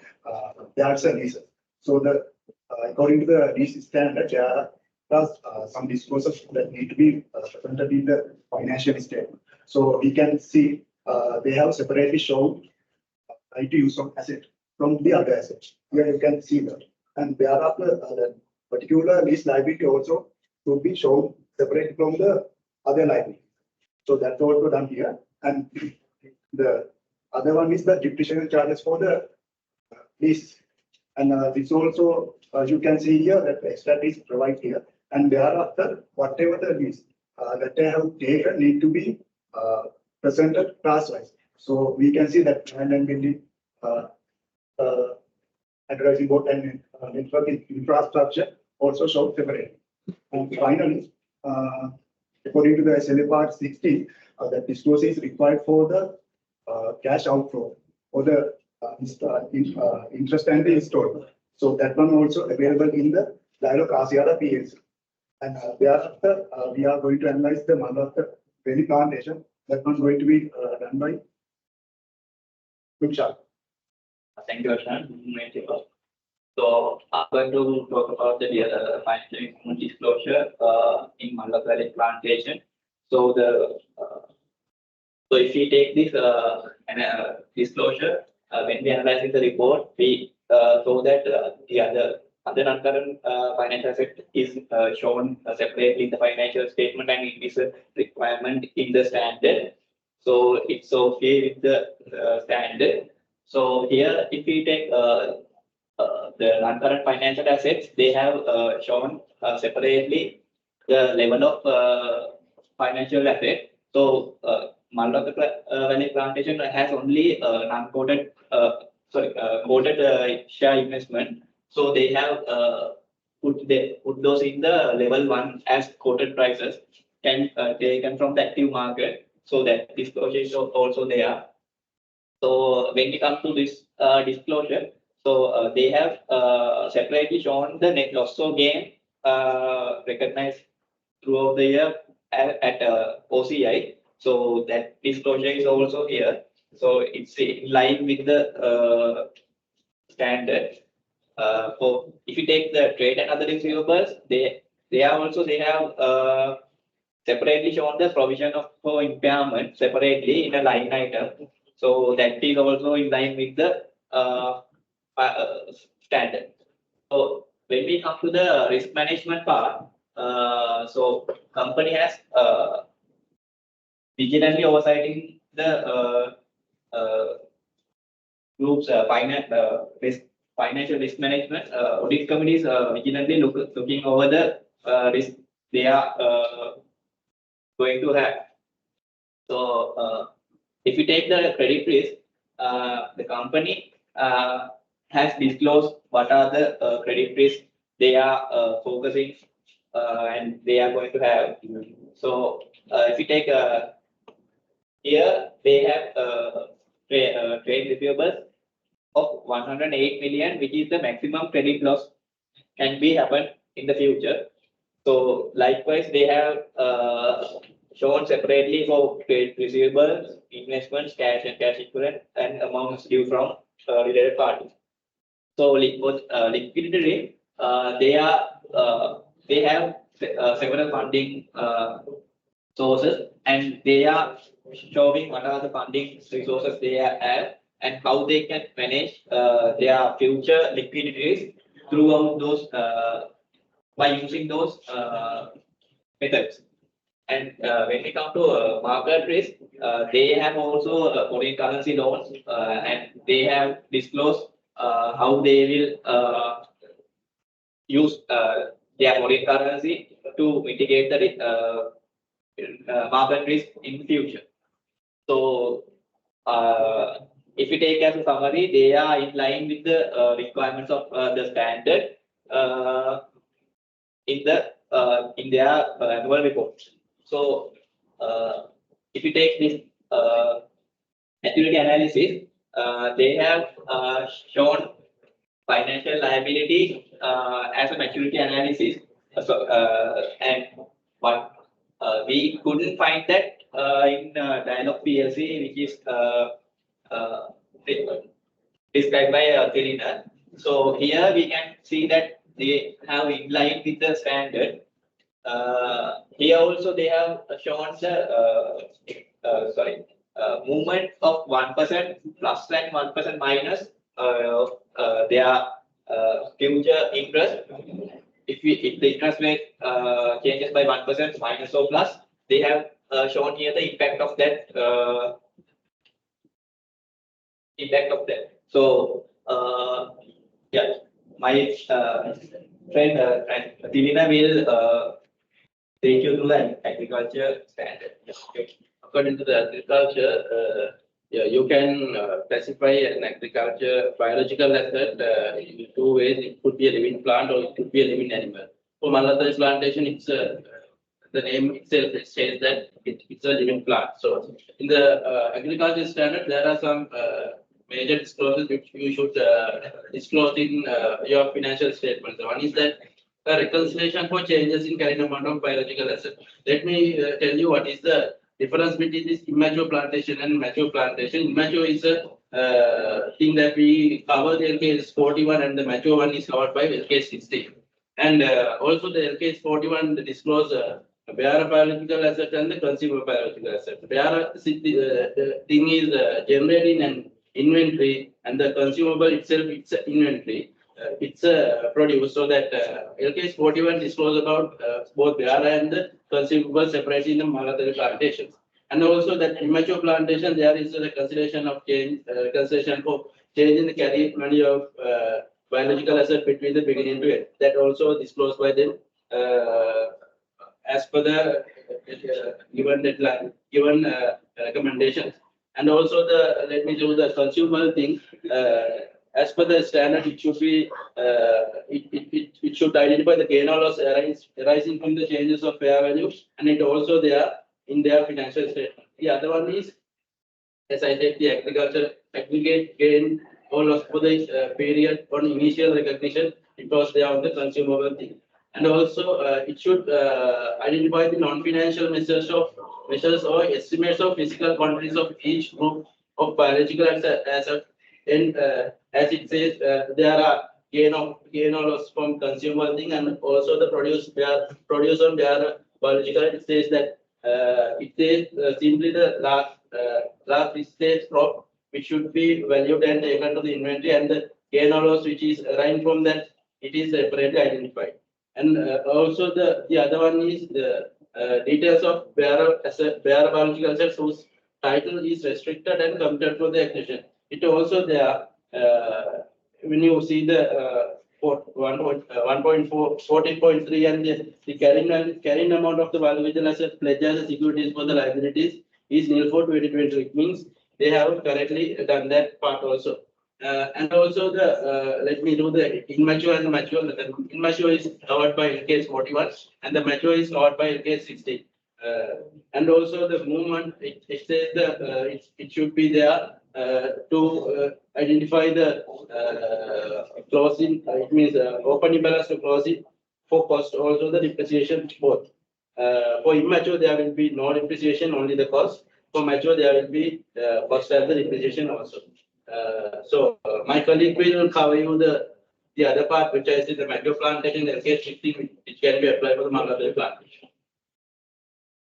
there's a reason. So according to the lease standard, there are some disclosures that need to be presented in the financial statement. So we can see they have separately shown right to use of asset from the other assets. Here you can see that, and thereafter the particular lease liability also to be shown separate from the other liability. So that's also done here. And the other one is the depreciation charges for the lease. And this also, you can see here that the extra lease provided here. And thereafter, whatever the lease that they have taken need to be presented class-wise. So we can see that land and building, advertising board and network infrastructure also shown separately. And finally, according to the SLA part 16, that disclosure is required for the cash outflow or the interest and the installment. So that one also available in the dialogue ASEAN PSC. And thereafter, we are going to analyze the Malaka Valley plantation. That one going to be done by Luksha. Thank you, Ashan. So I'm going to talk about the financial instrument disclosure in Malaka Valley plantation. So if we take this disclosure, when we analyze the report, we show that the other non-current financial asset is shown separately in the financial statement, and it is a requirement in the standard. So it's okay with the standard. So here, if we take the non-current financial assets, they have shown separately the level of financial asset. So Malaka Valley plantation has only non-quoted, quoted share investment. So they have put those in the level 1 as quoted prices can taken from the active market. So that disclosure is also there. So when we come to this disclosure, so they have separately shown the net loss or gain recognized throughout the year at OCI. So that disclosure is also here. So it's in line with the standard. For if you take the trade and other receivables, they have separately shown the provision for impairment separately in a line item. So that is also in line with the standard. So when we come to the risk management part, so company has vigilantly oversighting the group's financial risk management. Audit committee is vigilantly looking over the risk they are going to have. So if you take the credit risk, the company has disclosed what are the credit risks they are focusing and they are going to have. So if you take here, they have trade receivables of 108 million, which is the maximum credit loss can be happen in the future. So likewise, they have shown separately for trade receivables, investments, cash and cash equivalent, and amounts due from related parties. So liquidity, they have several funding sources, and they are showing what are the funding resources they have and how they can manage their future liquidities throughout those by using those methods. And when we come to market risk, they have also foreign currency loans, and they have disclosed how they will use their foreign currency to mitigate the market risk in the future. So if you take as a summary, they are in line with the requirements of the standard in their annual report. So if you take this maturity analysis, they have shown financial liability as a maturity analysis. So and but we couldn't find that in Dialog PLC, which is described by Selina. So here we can see that they have in line with the standard. Here also they have shown the movement of 1% plus and 1% minus their future interest. If the interest rate changes by 1% minus or plus, they have shown here the impact of that. So yeah, my friend Tilina will take you through the agriculture standard. According to the agriculture, yeah, you can classify an agriculture biological asset in two ways. It could be a living plant or it could be a living animal. For Malatari plantation, it's the name itself says that it's a living plant. So in the agriculture standard, there are some major disclosures which you should disclose in your financial statements. One is that a reconciliation for changes in carrying amount of biological asset. Let me tell you what is the difference between this immature plantation and mature plantation. Immature is a thing that we cover the LKS 41 and the mature one is covered by LKS 60. And also the LKS 41 disclose bearer biological asset and the consumer biological asset. Bearer the thing is generating an inventory and the consumable itself it's an inventory. It's a produce, so that LKS 41 disclose about both bearer and the consumable separately in the Malatari plantations. And also that immature plantation, there is a consideration of change, consideration for change in the carry value of biological asset between the beginning to end. That also disclosed by them as per the given deadline, given recommendations. And also let me do the consumable thing. As per the standard, it should be it should identify the gain or loss arising from the changes of fair value, and it also there in their financial statement. The other one is, as I said, the agriculture aggregate gain or loss for the period on initial recognition. It was there on the consumable thing, and also it should identify the non-financial measures or estimates of physical quantities of each group of biological asset. And as it says, there are gain or loss from consumer thing, and also the produce on their biological. It says that it says simply the last stage crop which should be valued and taken to the inventory, and the gain or loss which is arising from that, it is separately identified. And also the other one is the details of bare biological assets whose title is restricted and committed for the acquisition. It also there, when you see the 14.3 and the carrying amount of the biological assets pledged as securities for the liabilities is nil for 2020. It means they have correctly done that part also. And also the let me do the immature and the mature. The immature is covered by LKS 41 and the mature is covered by LKS 60. And also the movement, it says that it should be there to identify the closing. It means opening balance to closing for cost, also the depreciation both. For immature there will be no depreciation, only the cost. For mature there will be cost and the depreciation also. My colleague will cover you the other part, which is the mature plantation and LKS 60, which can be applied for the Mangala plantation.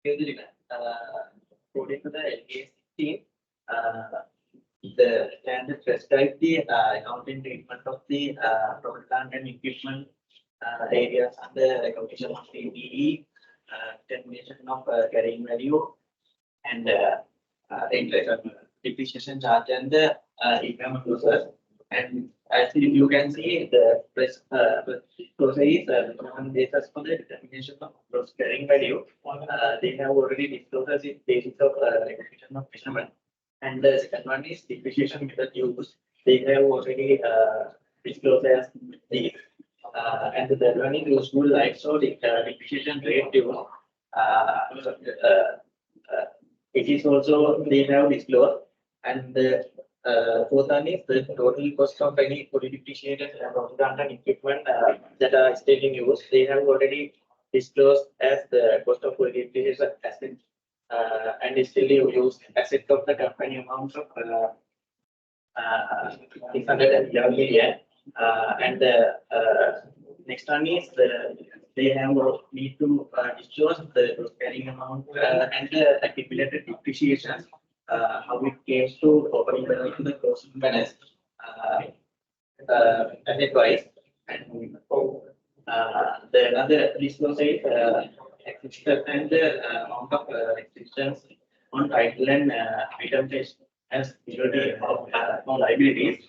According to the LKS 16, the standard prescribes the accounting treatment of the property, plant and equipment areas under recognition of ADE, determination of carrying value, and depreciation charge and the income users. And as you can see, the process is on basis for the determination of gross carrying value. They have already disclosed the basis of recognition of measurement. And the second one is depreciation method used. They have already disclosed as the and the third one is useful life. So the depreciation rate used. It is also they have disclosed. And the fourth one is the total cost of any fully depreciated plant and equipment that are still in use. They have already disclosed as the cost of fully depreciated asset and is still used asset of the company amount of 611 million. And the next one is they have need to disclose the carrying amount and the accumulated depreciation. How it came to opening balance to the closing balance asset-wise, and the another disclosure is existence and the amount of existence on title and item test as security of liabilities.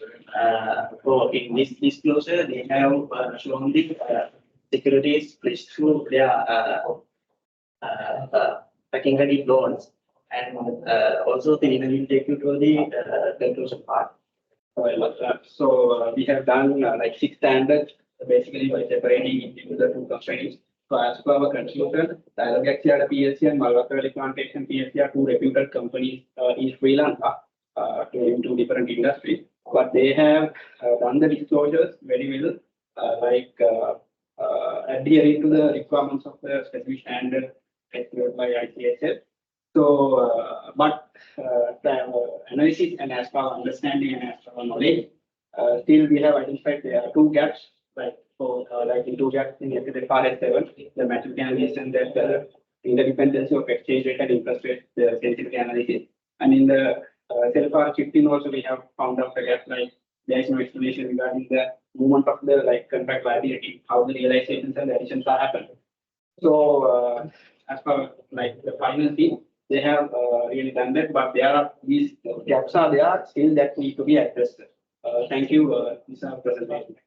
So in this disclosure, they have shown the securities pledged through their packing credit loans. And also, the will take you to the conclusion part. So we have done like 6 standards, basically by separating into the 2 companies. So as per our conclusion, Lanka PLC and Malwakali Plantation PLC are 2 reputed companies in Sri Lanka into different industries. But they have done the disclosures very well, adhering to the requirements of the specific standard established by ICSF. So, but the analysis and as per our understanding and as per our knowledge, still we have identified there are 2 gaps, like in 2 gaps in FRS 7, the maturity analysis and that interdependency of exchange rate and interest rate, the sensitivity analysis. And in the FRS 15 also we have found out the gap, like there is no explanation regarding the movement of the contract liability, how the realizations and the additions are happening. So, as per the final thing, they have really done that, but there are these gaps are there still that need to be addressed. Thank you, Mr. President.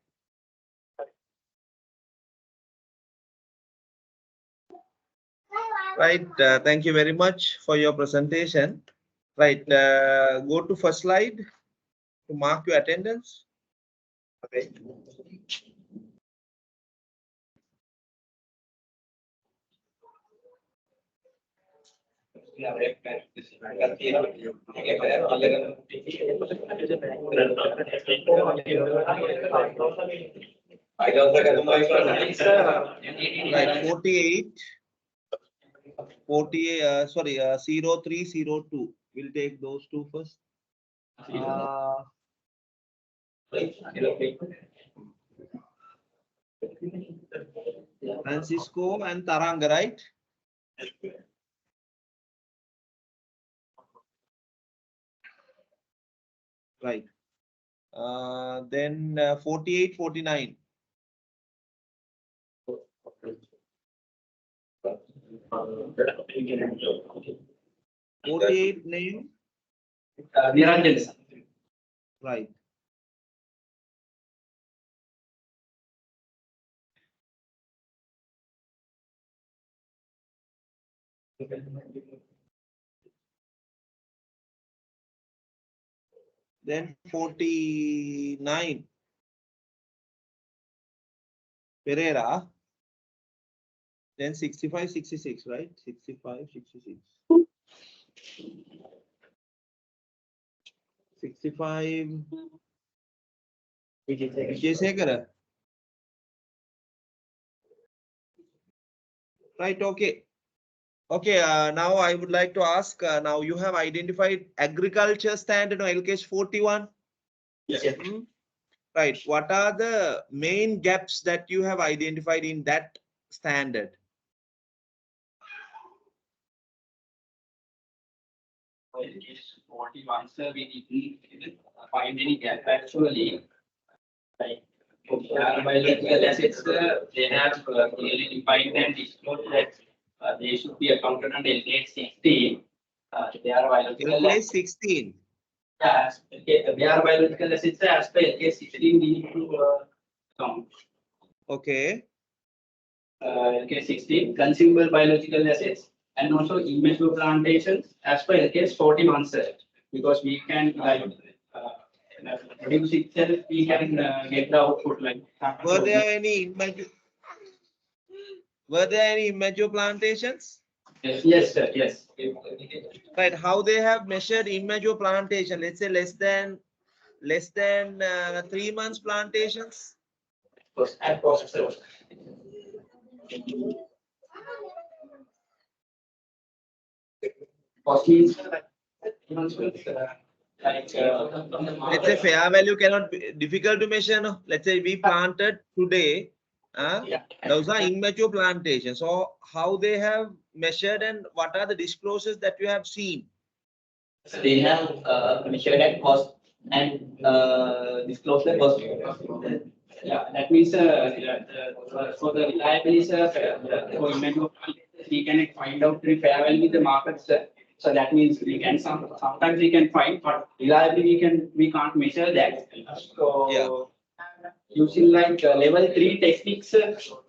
Right. Thank you very much for your presentation. Right. Go to first slide to mark your attendance. Okay. Right, 48, sorry, 0302. We'll take those 2 first. Francisco and Taranga, right? Right. Then 48, 49. 48 name, Niranjan, sir. right. Then 49, Pereira. Then 65, 66, right? 65, 66. 65, Vijay. Right, okay. Okay, now I would like to ask, now you have identified agriculture standard on LKS 41? Yes. Hmm? Right, what are the main gaps that you have identified in that standard? In case 41, sir, we didn't find any gap actually. Like, biological assets, they have clearly defined and disclosed that they should be accounted under LKS 16. They are biological LKS 16. Yeah, they are biological assets as per LKS 16 we need to count. Okay. LKS 16, consumable biological assets, and also immature plantations as per LKS 41, sir. Because we can produce itself, we can get the output like. Were there any immature plantations? Yes, sir. Yes. Right. How they have measured immature plantation? Let's say less than 3 months plantations. And process. Let's say fair value cannot be difficult to measure. No? Let's say we planted today. Those are immature plantations. So how they have measured and what are the disclosures that you have seen? So they have measured at cost and disclosed the cost. Yeah, that means for the reliability, for immature we can find out the fair value with the market, sir. So that means we can sometimes we can find, but reliably we can't measure that. So yeah. Using like level 3 techniques,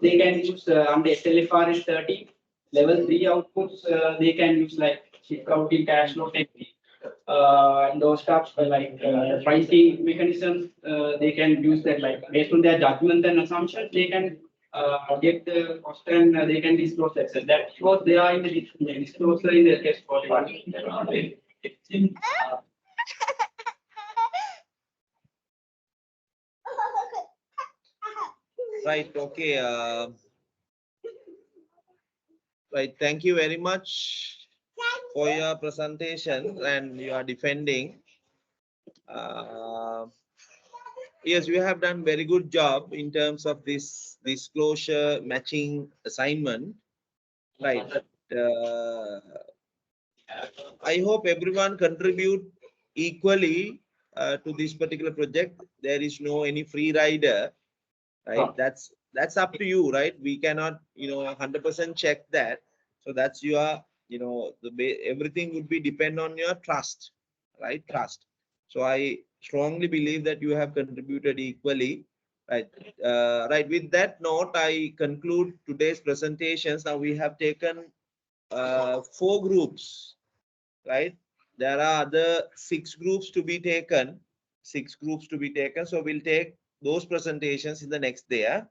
they can use under SLFRS 30. Level 3 outputs, they can use like shift routing cash flow technique. And those stuff like pricing mechanisms, they can use that like based on their judgment and assumptions, they can get the cost and they can disclose that. So that was they are in the disclosure in the case 41. Right. Okay. Right. Thank you very much for your presentation and you are defending. Yes, you have done very good job in terms of this disclosure matching assignment. Right. I hope everyone contribute equally to this particular project. There is no any free rider, right? That's up to you, right? We cannot, 100% check that. So that's your, everything would be depend on your trust, right? Trust. So I strongly believe that you have contributed equally, right? Right. With that note, I conclude today's presentations. Now we have taken 4 groups, right? There are other 6 groups to be taken. 6 groups to be taken. So we'll take those presentations in the next day.